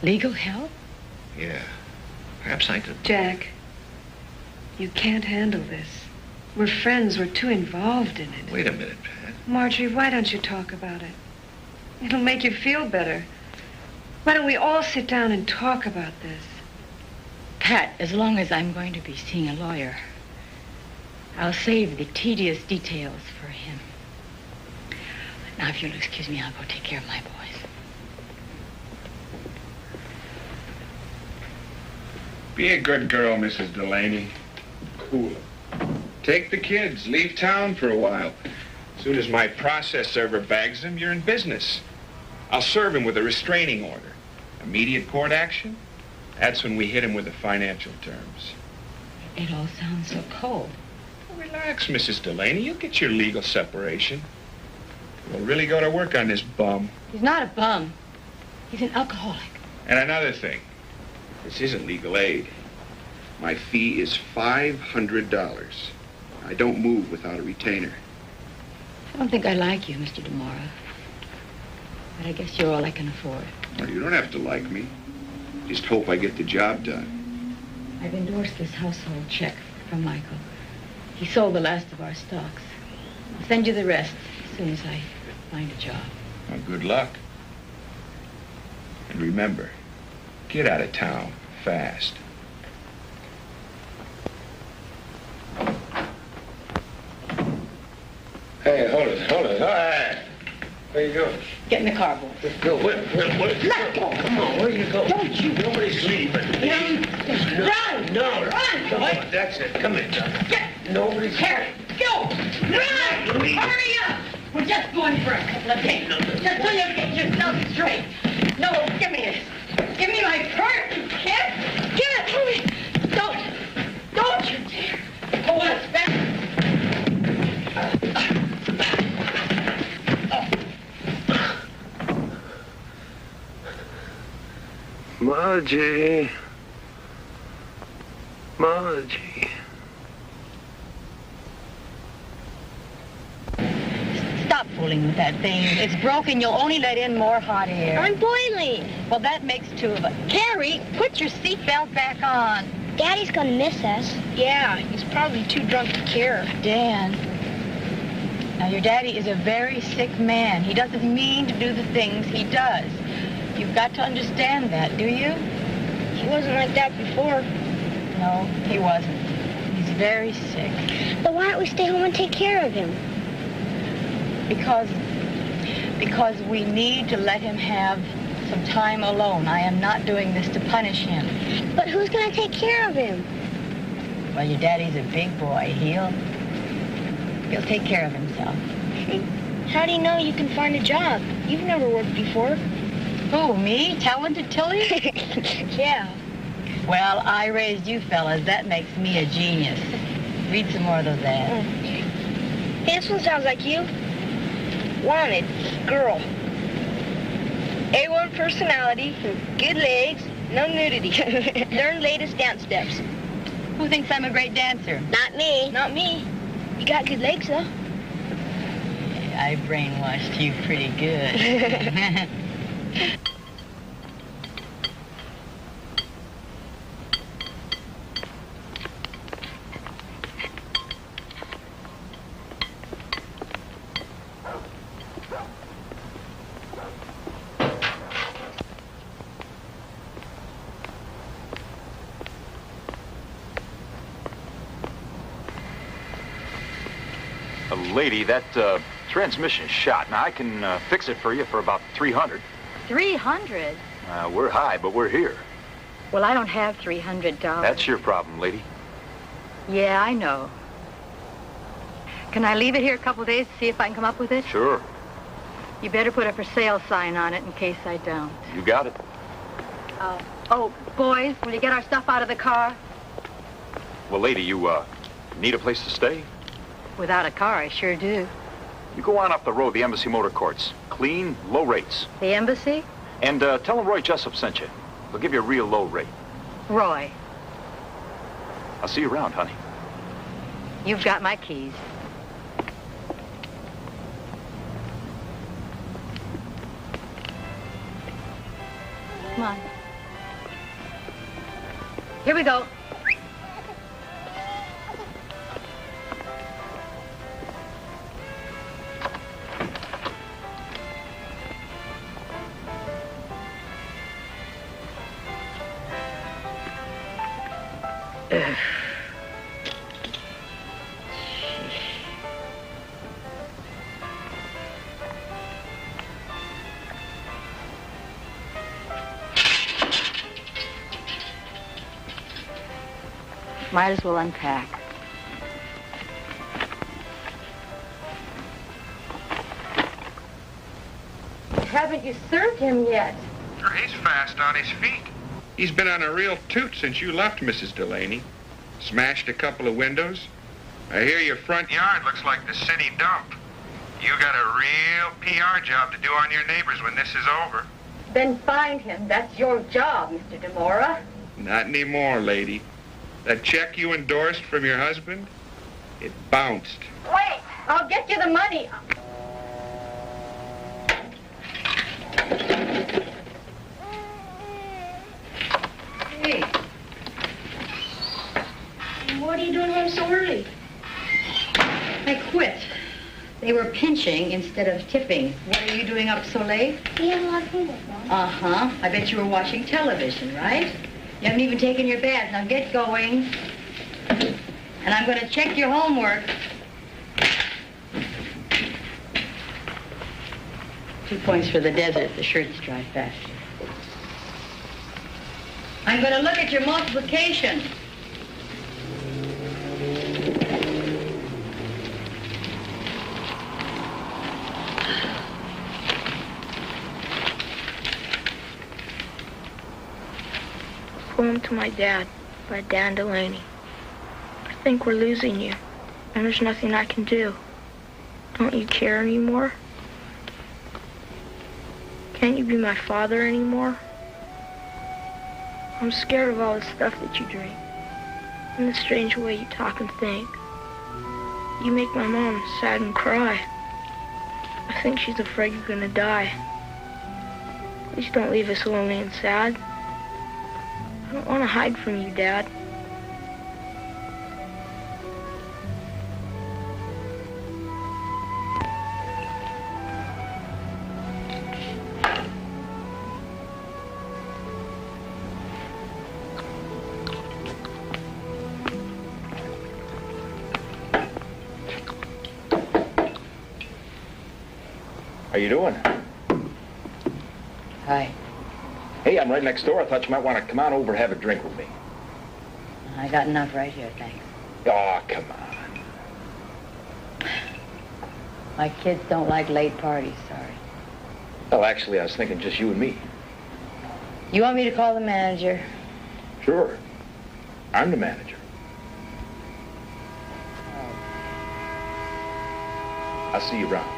Legal help?
Yeah. Perhaps I could...
Jack, you can't handle this. We're friends. We're too involved in it.
Wait a minute, Pat.
Marjorie, why don't you talk about it? It'll make you feel better. Why don't we all sit down and talk about this?
Pat, as long as I'm going to be seeing a lawyer, I'll save the tedious details for him. Now, if you'll excuse me, I'll go take care of my boys.
Be a good girl, Mrs. Delaney. Cool. Take the kids. Leave town for a while. As soon as my process server bags him, you're in business. I'll serve him with a restraining order. Immediate court action? That's when we hit him with the financial terms.
It all sounds so cold.
Relax, Mrs. Delaney. You'll get your legal separation. We'll really go to work on this bum.
He's not a bum. He's an alcoholic.
And another thing. This isn't legal aid. My fee is $500. I don't move without a retainer.
I don't think I like you, Mr. DeMora. But I guess you're all I can afford.
Well, you don't have to like me. Just hope I get the job done.
I've endorsed this household check from Michael. He sold the last of our stocks. I'll send you the rest as soon as I find a job.
Well, good luck. And remember, get out of town fast.
Hey, hold it. All right. Where you going?
Get in the car, boy.
Let's go. Where?
Let go.
Come on, where you going?
Don't you?
Nobody's leaving.
Run!
No.
Run,
Come
boy.
on, that's it. Come in, John.
Get!
Nobody's
Harry, go! Run! Hurry up! We're just going for a couple of days. Just so you get yourself straight. No, give me this. Give me my purse, you kid. Give it to me. Don't you dare. Hold us back.
Margie.
Stop fooling with that thing. It's broken. You'll only let in more hot air.
I'm boiling.
Well, that makes two of us. Carrie, put your seatbelt back on.
Daddy's gonna miss us.
Yeah, he's probably too drunk to care.
Dan, now your daddy is a very sick man. He doesn't mean to do the things he does. You've got to understand that, do you?
He wasn't like that before.
No, he wasn't. He's very sick.
But why don't we stay home and take care of him?
Because we need to let him have some time alone. I am not doing this to punish him.
But who's gonna take care of him?
Well, your daddy's a big boy. He'll take care of himself.
How do you know you can find a job? You've never worked before.
Who, me? Talented Tilly?
Yeah.
Well, I raised you fellas. That makes me a genius. Read some more of those ads.
Hey, this one sounds like you. Wanted, girl. A1 personality, good legs, no nudity. Learn latest dance steps.
Who thinks I'm a great dancer?
Not me. Not me. You got good legs, though.
I brainwashed you pretty good.
Lady, that transmission is shot. Now, I can fix it for you for about $300.
300?
We're high, but we're here.
Well, I don't have $300.
That's your problem, lady.
Yeah, I know. Can I leave it here a couple days to see if I can come up with it?
Sure.
You better put a for sale sign on it in case I don't.
You got it.
Oh, boys, will you get our stuff out of the car?
Well, lady, you need a place to stay?
Without a car, I sure do.
You go on up the road, the Embassy Motor Courts. Clean, low rates.
The Embassy?
And tell them Roy Jessup sent you. They'll give you a real low rate.
Roy.
I'll see you around, honey.
You've got my keys. Come on. Here we go. Might as well unpack. Haven't you served him yet?
He's fast on his feet. He's been on a real toot since you left, Mrs. Delaney. Smashed a couple of windows. I hear your front yard looks like the city dump. You got a real PR job to do on your neighbors when this is over.
Then find him. That's your job, Mr. DeMora.
Not anymore, lady. That check you endorsed from your husband, it bounced.
Wait! I'll get you the money. Hey.
What are you doing home so early?
I quit. They were pinching instead of tipping. What are you doing up so late?
We have a lot of people, Mom.
Uh-huh. I bet you were watching television, right? You haven't even taken your bath. Now get going. And I'm going to check your homework. 2 points for the desert. The shirts dry faster. I'm going to look at your multiplication.
Poem to my dad by Dan Delaney. I think we're losing you, and there's nothing I can do. Don't you care anymore? Can't you be my father anymore? I'm scared of all the stuff that you drink, and the strange way you talk and think. You make my mom sad and cry. I think she's afraid you're gonna die. Please don't leave us lonely and sad. I don't want to hide from you, Dad.
How you doing?
Hi.
Hey, I'm right next door. I thought you might want to come on over and have a drink with me.
I got enough right here, thanks.
Oh, come on.
My kids don't like late parties, sorry.
Well, actually, I was thinking just you and me.
You want me to call the manager?
Sure. I'm the manager. I'll see you around.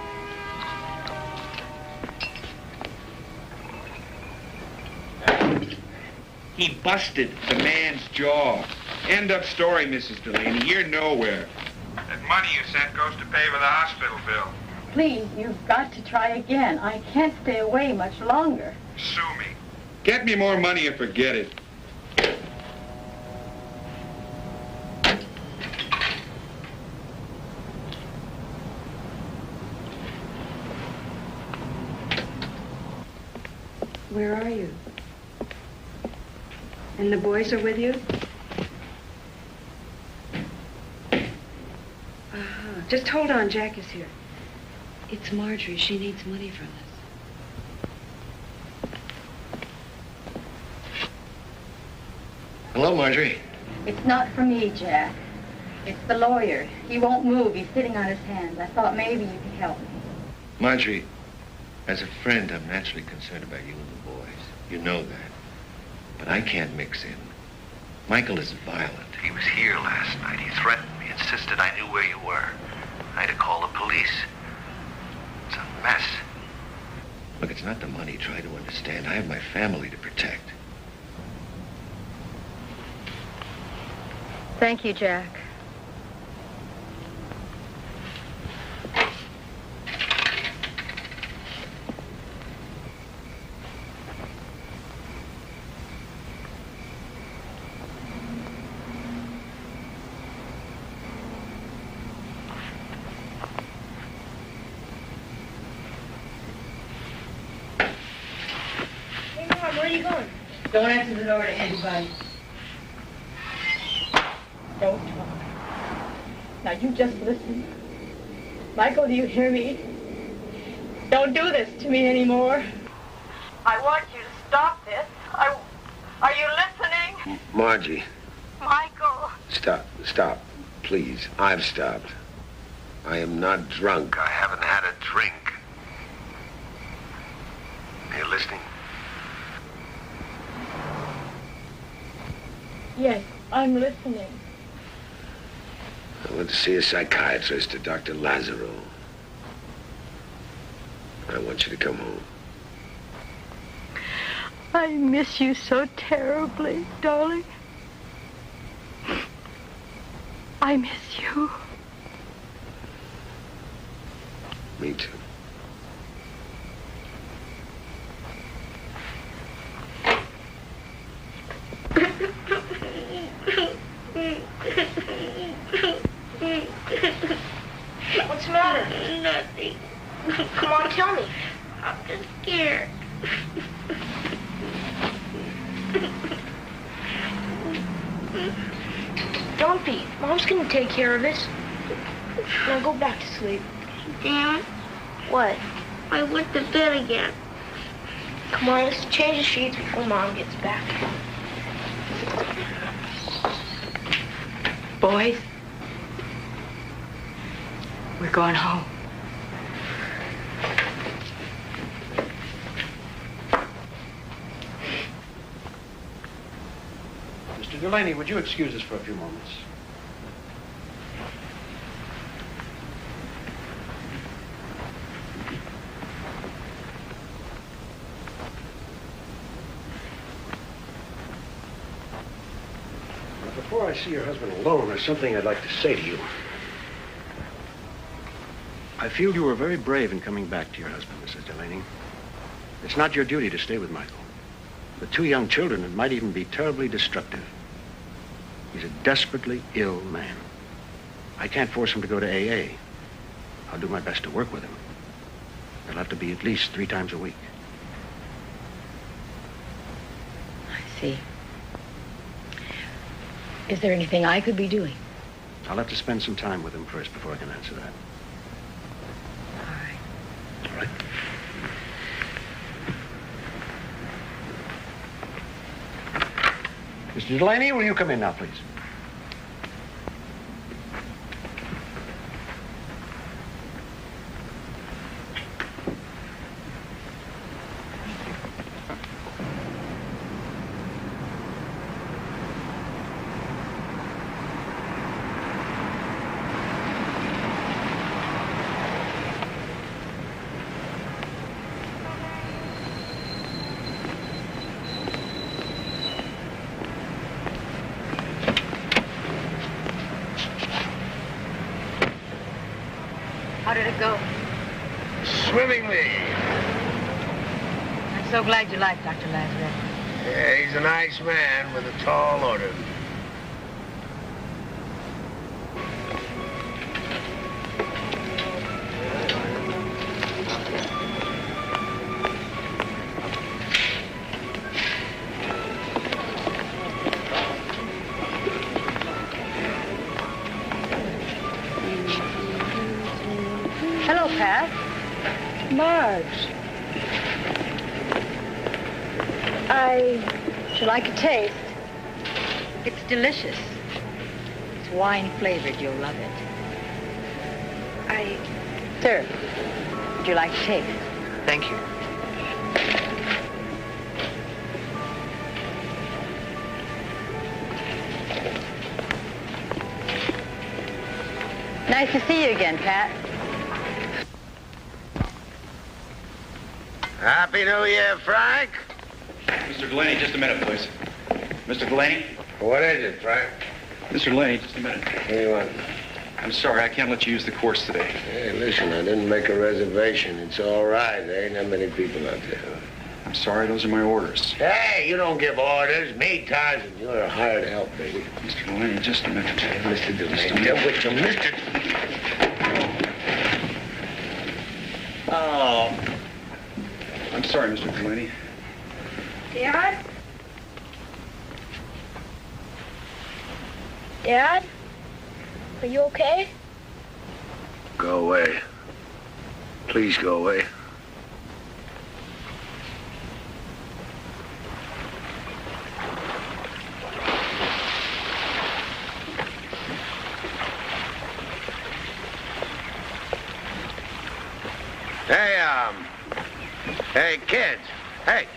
He busted the man's jaw. End of story, Mrs. Delaney. You're nowhere. That money you sent goes to pay for the hospital bill.
Please, you've got to try again. I can't stay away much longer.
Sue me. Get me more money and forget it.
Where are you? And the boys are with you? Just hold on, Jack is here.
It's Marjorie. She needs money from us.
Hello, Marjorie.
It's not for me, Jack. It's the lawyer. He won't move. He's sitting on his hands. I thought maybe you could help me.
Marjorie, as a friend, I'm naturally concerned about you and the boys. You know that. But I can't mix in. Michael is violent.
He was here last night. He threatened me, insisted I knew where you were. I had to call the police. It's a mess.
Look, it's not the money. Try to understand. I have my family to protect.
Thank you, Jack.
Hey, Mom, where are you going?
Don't answer the door to anybody.
Don't talk. Now, you just listen. Michael, do you hear me? Don't do this to me anymore. I want you to stop this. Are you listening?
Margie,
Michael.
stop, please. I've stopped. I am not drunk.
I haven't had a drink. Are you listening?
Yes, I'm listening.
I went to see a psychiatrist, a Dr. Lazaro. I want you to come home.
I miss you so terribly, darling. I miss you.
Me too.
What's the matter?
Nothing.
Come on, tell me.
I'm just scared.
Don't be. Mom's gonna take care of it. Now go back to sleep.
Dad,
What?
I went to bed again.
Come on, let's change the sheets before Mom gets back.
Boys, we're going home.
Mr. Delaney, would you excuse us for a few moments? Before I see your husband alone, there's something I'd like to say to you. I feel you were very brave in coming back to your husband, Mrs. Delaney. It's not your duty to stay with Michael. With 2 young children, it might even be terribly destructive. He's a desperately ill man. I can't force him to go to AA. I'll do my best to work with him. It'll have to be at least 3 times a week.
I see. Is there anything I could be doing?
I'll have to spend some time with him first before I can answer that.
All right.
All right. Mr. Delaney, will you come in now, please?
How did it go?
Swimmingly.
I'm so glad you like Dr. Lazarus.
Yeah, he's a nice man with a tall order.
Marge. Would you like a taste?
It's delicious. It's wine-flavored. You'll love it. Sir, would you like to taste?
Thank you.
Nice to see you again, Pat.
Happy New Year, Frank.
Mr. Delaney, just a minute, please. Mr. Delaney?
What is it, Frank?
Mr. Delaney, just a minute.
What do you want?
I'm sorry, I can't let you use the course today.
Hey, listen, I didn't make a reservation. It's all right. There ain't that many people out there.
I'm sorry, those are my orders.
Hey, you don't give orders. Me, Tarzan. You're a hired help, baby.
Mr. Delaney, just a minute.
Mr. Delaney, get with you, Mr.
Oh. I'm sorry, Mr. Delaney.
Dad? Dad? Are you okay?
Go away. Please go away. Hey, kids. Hey.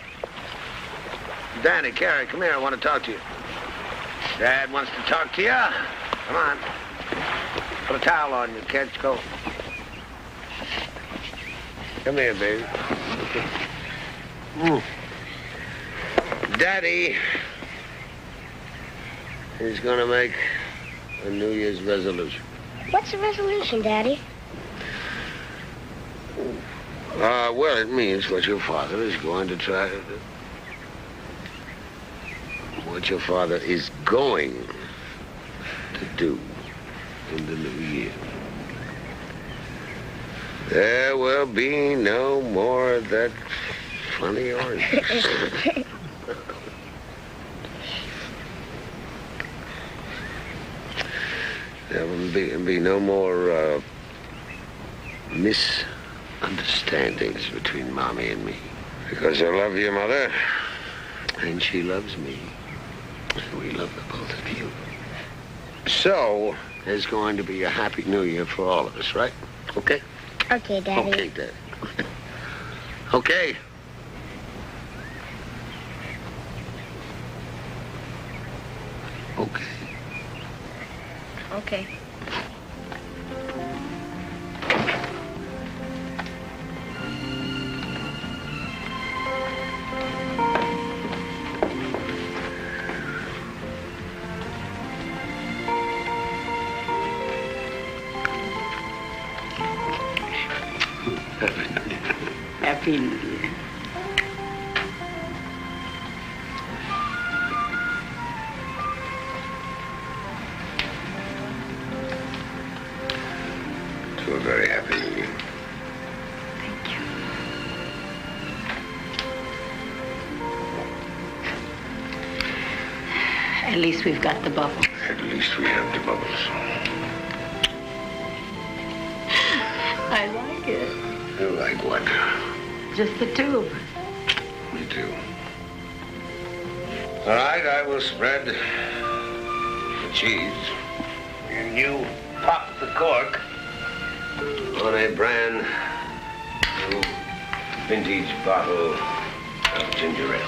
Danny, Carrie, come here. I want to talk to you. Dad wants to talk to you. Come on. Put a towel on you, kids. Go. Come here, baby. Daddy is going to make a New Year's resolution.
What's the resolution, Daddy?
Well, it means what your father is going to try to do. What your father is going to do in the new year. There will be no more of that funny oranges. There will be no more misunderstandings between Mommy and me. Because I love your mother, and she loves me. And we love the both of you. So, there's going to be a happy new year for all of us, right? Okay?
Okay, Daddy.
Okay, Daddy. Okay. Okay.
Okay.
Happy New Year.
To a very happy new year.
Thank you. At least we've got the bubbles.
At least we have the bubbles.
I like it.
You like what?
Just the tube.
Me too. All right, I will spread the cheese. And you pop the cork on a brand new vintage bottle of ginger ale.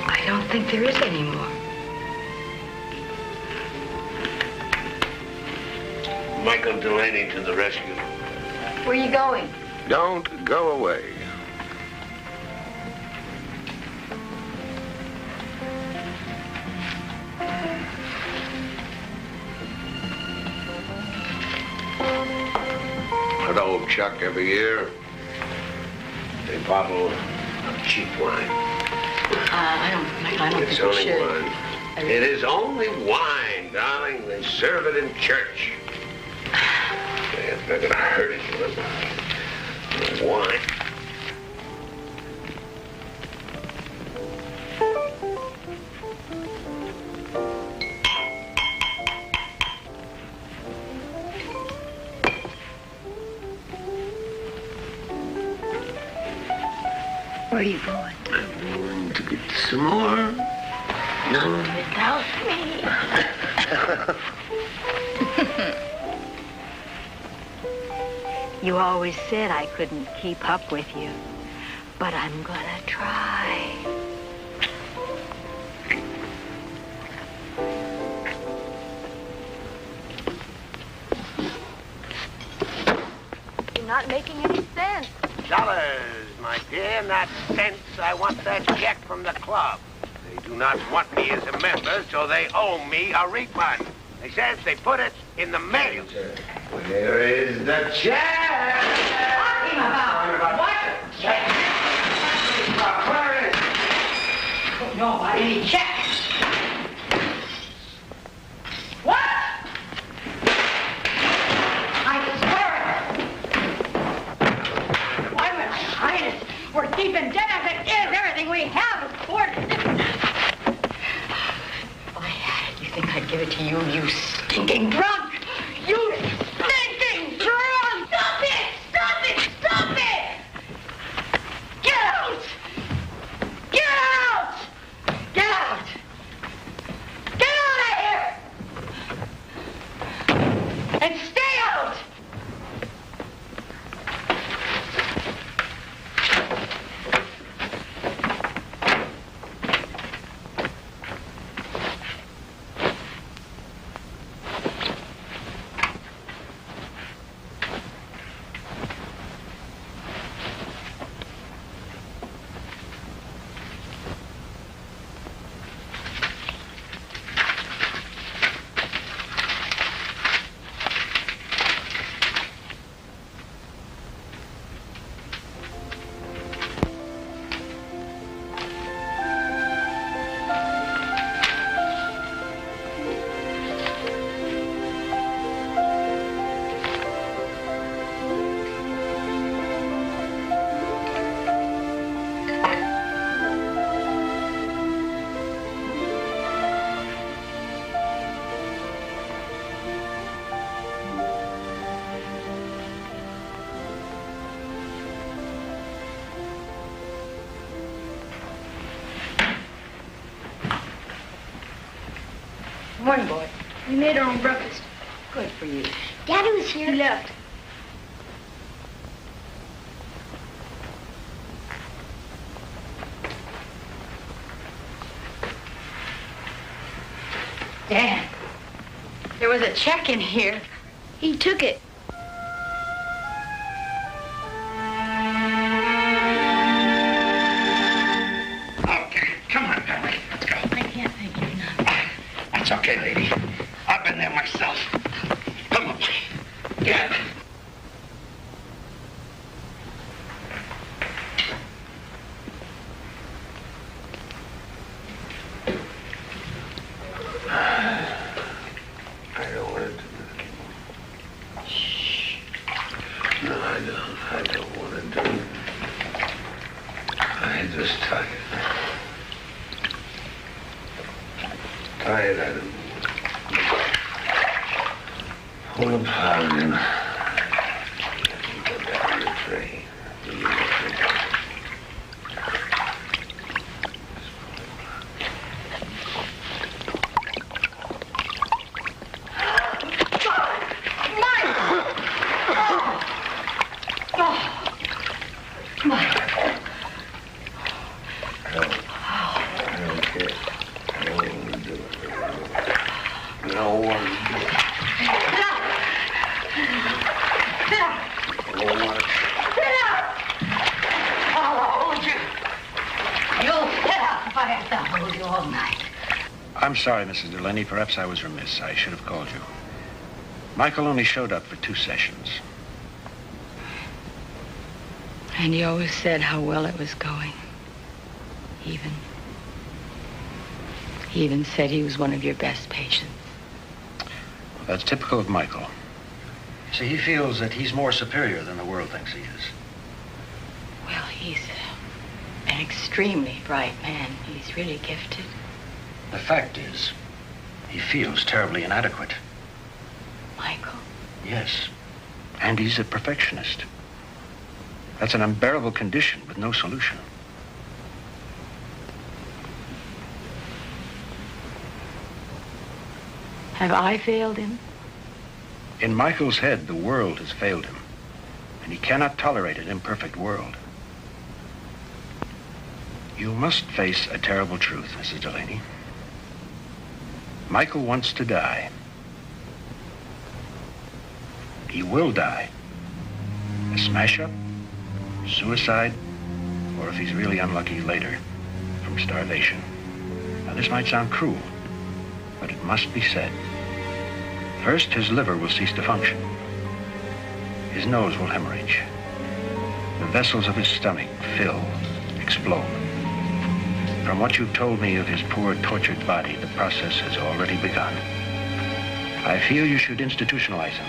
I don't think there is any more.
Michael Delaney to the rescue.
Where are you going?
Don't go away. At Old Chuck every year, a bottle of cheap wine.
I don't
It's
think we
only
should.
wine. It is only wine, darling. They serve it in church. It's not gonna hurt it. Wine.
Where are you going?
I'm going to get some more. No.
Without me. You always said I couldn't keep up with you, but I'm gonna try. You're not making any sense.
Dollars, my dear, not cents. I want that check from the club. They do not want me as a member, so they owe me a refund. They says they put it in the mail. Where is the check?
Talking about what? Check.
Where is it?
I don't know about any check. What? I swear it. Why would I hide it? We're deep in debt as it is. Everything we have is poured. If I had it, you think I'd give it to you, you stinking drunk? You stinking drunk! Stop it! Stop it! Stop it! Get out! Get out! Get out! Get out of here! And stay out! Morning, boy.
We made our own breakfast.
Good for you.
Daddy was here.
He left.
Dad, there was a check in here.
He took it.
Okay, come on, Pepper. Let's go.
I can't think of enough.
That's okay, lady. I've been there myself. Come on. Yeah. I don't want to do that. Shh. No, I don't want to do it. I'm just tired. Tired, I don't pull apart and go down the train.
I'm sorry, Mrs. Delaney. Perhaps I was remiss. I should have called you. Michael only showed up for 2 sessions.
And he always said how well it was going. He even said he was one of your best patients.
Well, that's typical of Michael. See, he feels that he's more superior than the world thinks he is.
Well, he's an extremely bright man. He's really gifted.
The fact is, he feels terribly inadequate.
Michael?
Yes. And he's a perfectionist. That's an unbearable condition with no solution.
Have I failed him?
In Michael's head, the world has failed him, and he cannot tolerate an imperfect world. You must face a terrible truth, Mrs. Delaney. Michael wants to die. He will die. A smash-up, suicide, or if he's really unlucky later, from starvation. Now, this might sound cruel, but it must be said. First, his liver will cease to function. His nose will hemorrhage. The vessels of his stomach fill, explode. From what you've told me of his poor, tortured body, the process has already begun. I feel you should institutionalize him.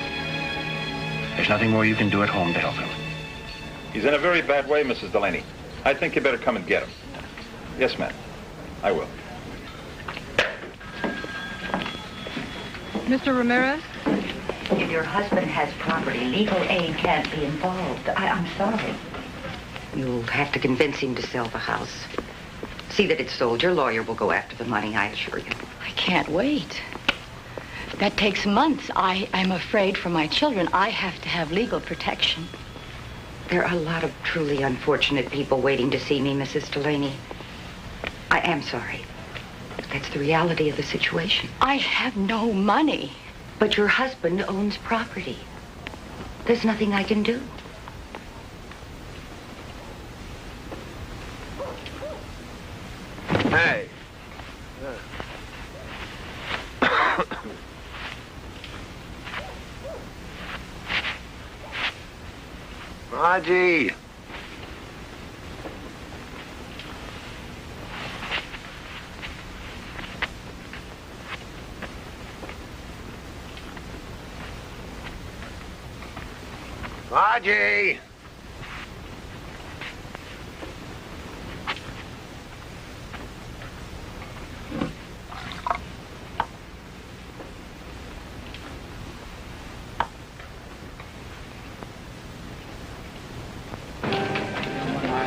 There's nothing more you can do at home to help him.
He's in a very bad way, Mrs. Delaney. I think you better come and get him. Yes, ma'am. I will.
Mr. Ramirez?
If your husband has property, legal aid can't be involved. I'm sorry. You'll have to convince him to sell the house. See that it's sold. Your lawyer will go after the money, I assure you.
I can't wait. That takes months. I'm afraid for my children. I have to have legal protection.
There are a lot of truly unfortunate people waiting to see me, Mrs. Delaney. I am sorry. That's the reality of the situation.
I have no money.
But your husband owns property. There's nothing I can do.
Hey. Margie. Margie.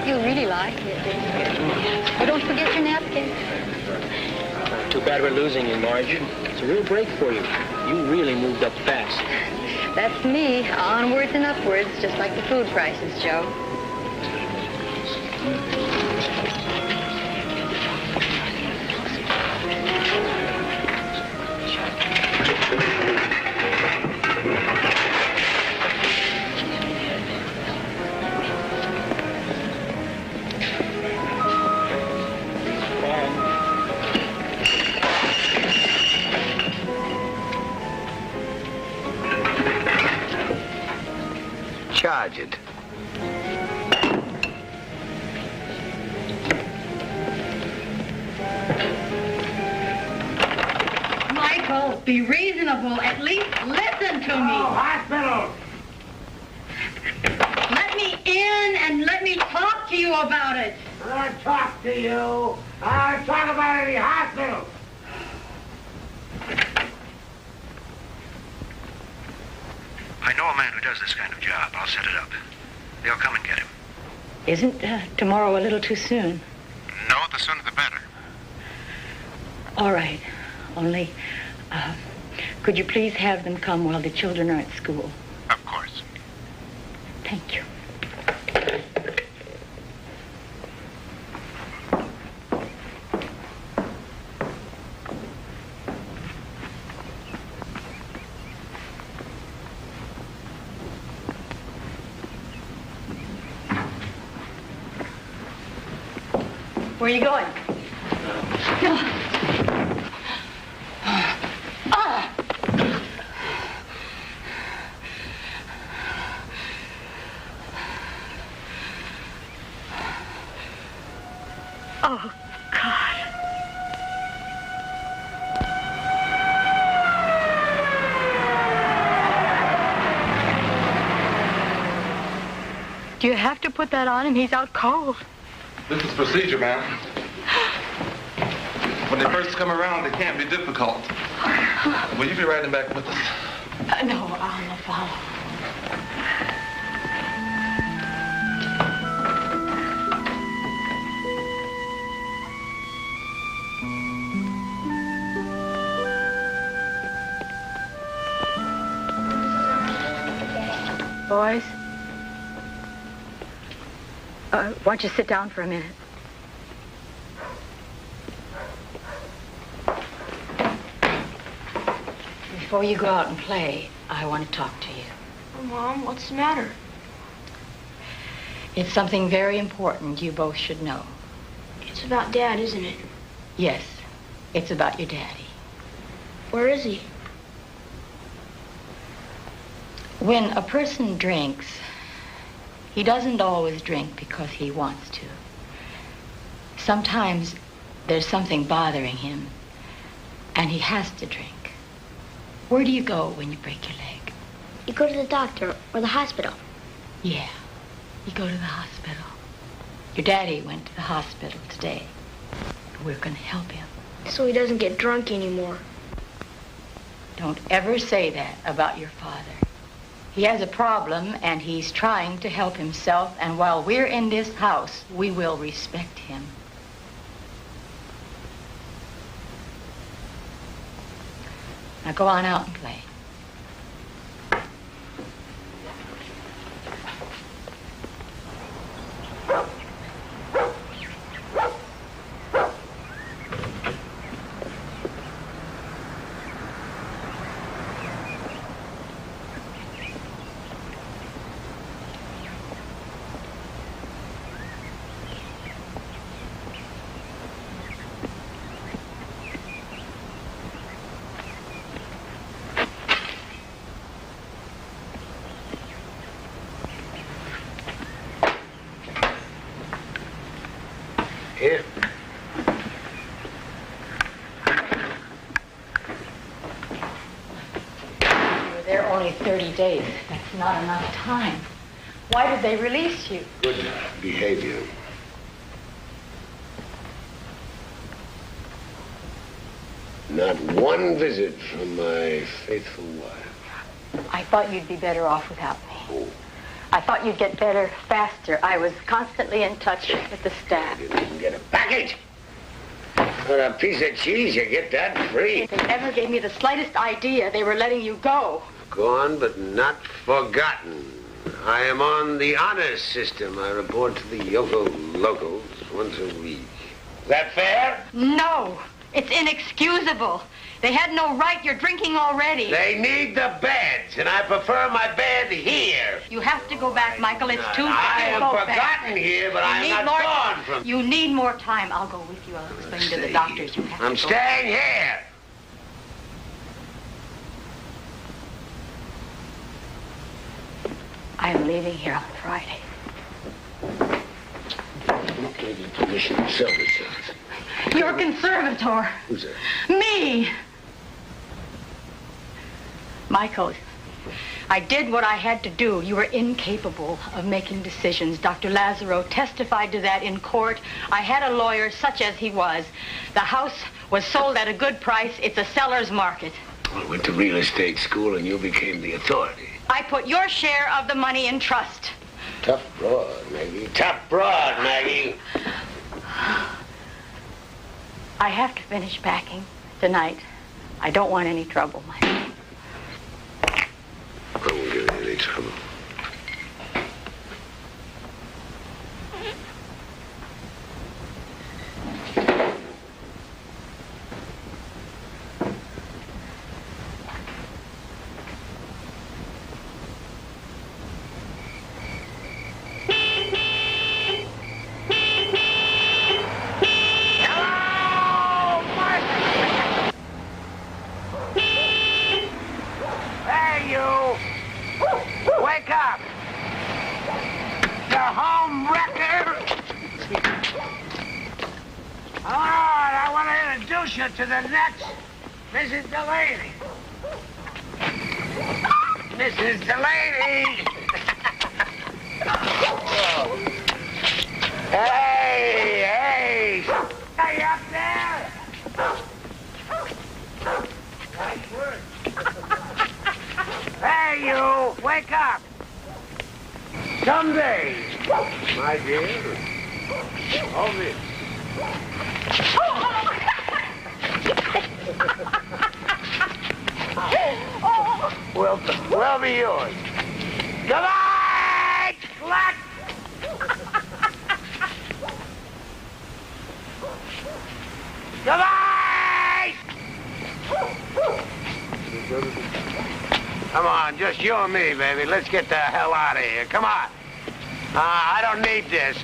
You really like it. Oh, don't forget your napkin.
Too bad we're losing you, Marge. It's a real break for you. You really moved up fast.
That's me. Onwards and upwards, just like the food prices, Joe.
Charge it.
Michael, be reasonable. At least listen to me.
Oh, hospital!
Let me in and let me talk to you about it.
I don't talk to you. I don't talk about any hospital.
I know a man who does this kind of job. I'll set it up. They'll come and get him.
Isn't tomorrow a little too soon?
No, the sooner the better.
All right. Only, could you please have them come while the children are at school?
Of course.
Thank you. Where are you going? Oh, God. Do you have to put that on him? He's out cold.
This is procedure, ma'am. When they first come around, they can't be difficult. Will you be riding back with us?
No, I'll follow. boys? Why don't you sit down for a minute? Before you go out and play, I want to talk to you.
Oh, Mom, what's the matter?
It's something very important you both should know.
It's about Dad, isn't it?
Yes, it's about your daddy.
Where is he?
When a person drinks, he doesn't always drink because he wants to. Sometimes there's something bothering him, and he has to drink. Where do you go when you break your leg?
You go to the doctor or the hospital.
Yeah, you go to the hospital. Your daddy went to the hospital today. We're going to help him.
So he doesn't get drunk anymore.
Don't ever say that about your father. He has a problem, and he's trying to help himself, and while we're in this house, we will respect him. Now go on out and play.
Here.
You were there only 30 days. That's not enough time. Why did they release you?
Good behavior. Not one visit from my faithful wife.
I thought you'd be better off without me. I thought you'd get better faster. I was constantly in touch with the staff.
You didn't even get a package. For a piece of cheese, you get that free.
If they ever gave me the slightest idea they were letting you go.
Gone, but not forgotten. I am on the honor system. I report to the Yoko Locals once a week. Is that fair?
No, it's inexcusable. They had no right. You're drinking already.
They need the beds, and I prefer my bed here.
You have to go back, Michael. It's too late.
I
to
am
go
forgotten
back.
here, but I am not gone from...
You need more time. I'll go with you. I'll explain to the doctors you have
I'm
to go.
staying here.
I am leaving here on Friday.
Who gave you permission to sell this house?
Your conservator.
Who's that?
Me. Michael, I did what I had to do. You were incapable of making decisions. Dr. Lazaro testified to that in court. I had a lawyer such as he was. The house was sold at a good price. It's a seller's market.
I went to real estate school and you became the authority.
I put your share of the money in trust.
Tough broad, Maggie. Tough broad, Maggie.
I have to finish packing tonight. I don't want any trouble, Michael.
I won't give you any trouble.
Hey, you! Wake up! The home wrecker! All right, I want to introduce you to the next Mrs. Delaney. Mrs. Delaney! Hey! Hey, up there! Nice work. Hey, you! Wake up! Someday, my dear, all this. will be yours. Come on! on, just you and me, baby. Let's get the hell out of here. Come on. I don't need this.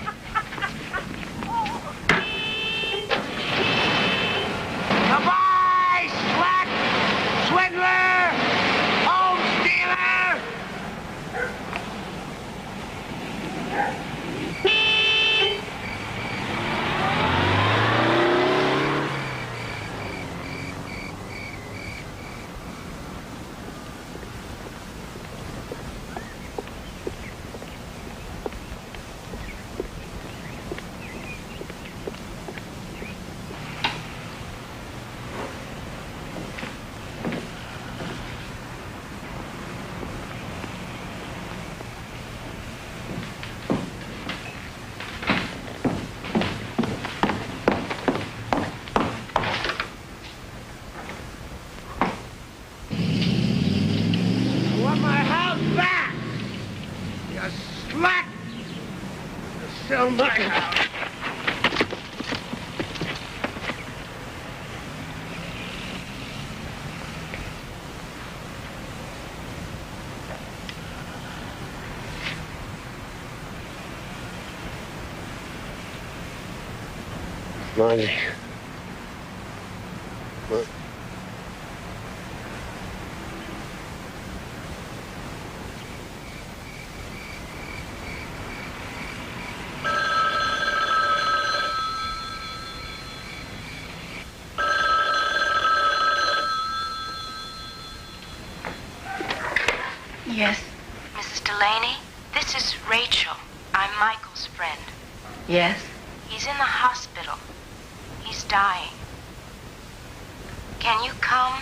Goodbye, slut, swindler, home stealer. Sell my house.
Margie. What?
Yes.
Mrs. Delaney, this is Rachel. I'm Michael's friend.
Yes?
He's in the hospital. He's dying. Can you come?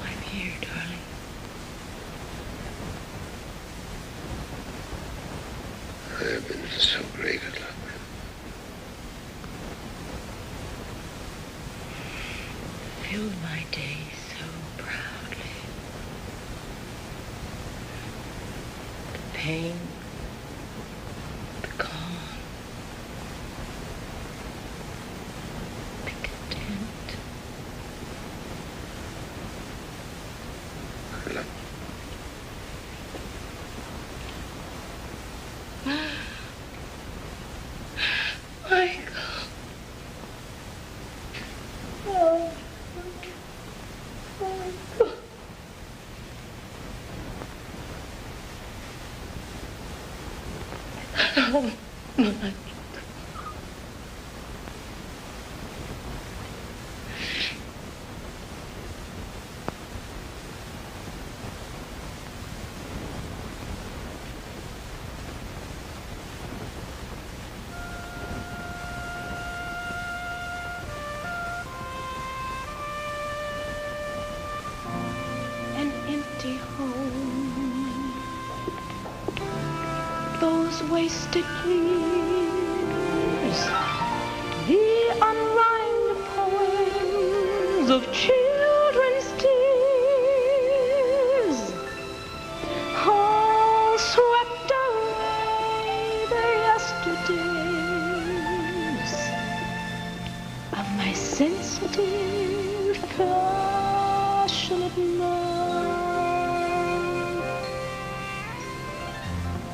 I'm here, darling.
I have been so great at love.
Filled my days so proudly. The pain, the calm, the content.
I love
Michael. Oh, Michael. Oh, Michael.
An empty home, those wasted years, the unrhymed poems of children's tears, all swept away the yesterdays of my sensitive, passionate mind.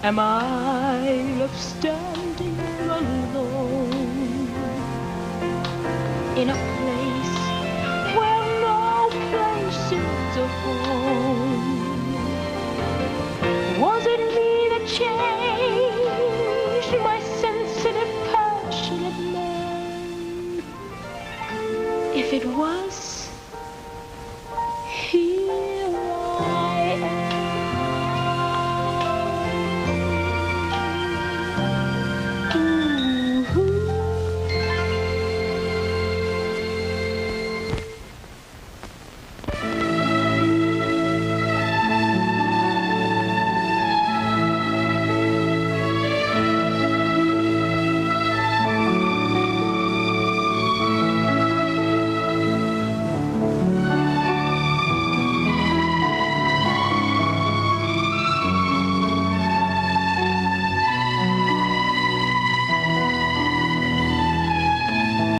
Am I left standing alone in a place where no place is a home?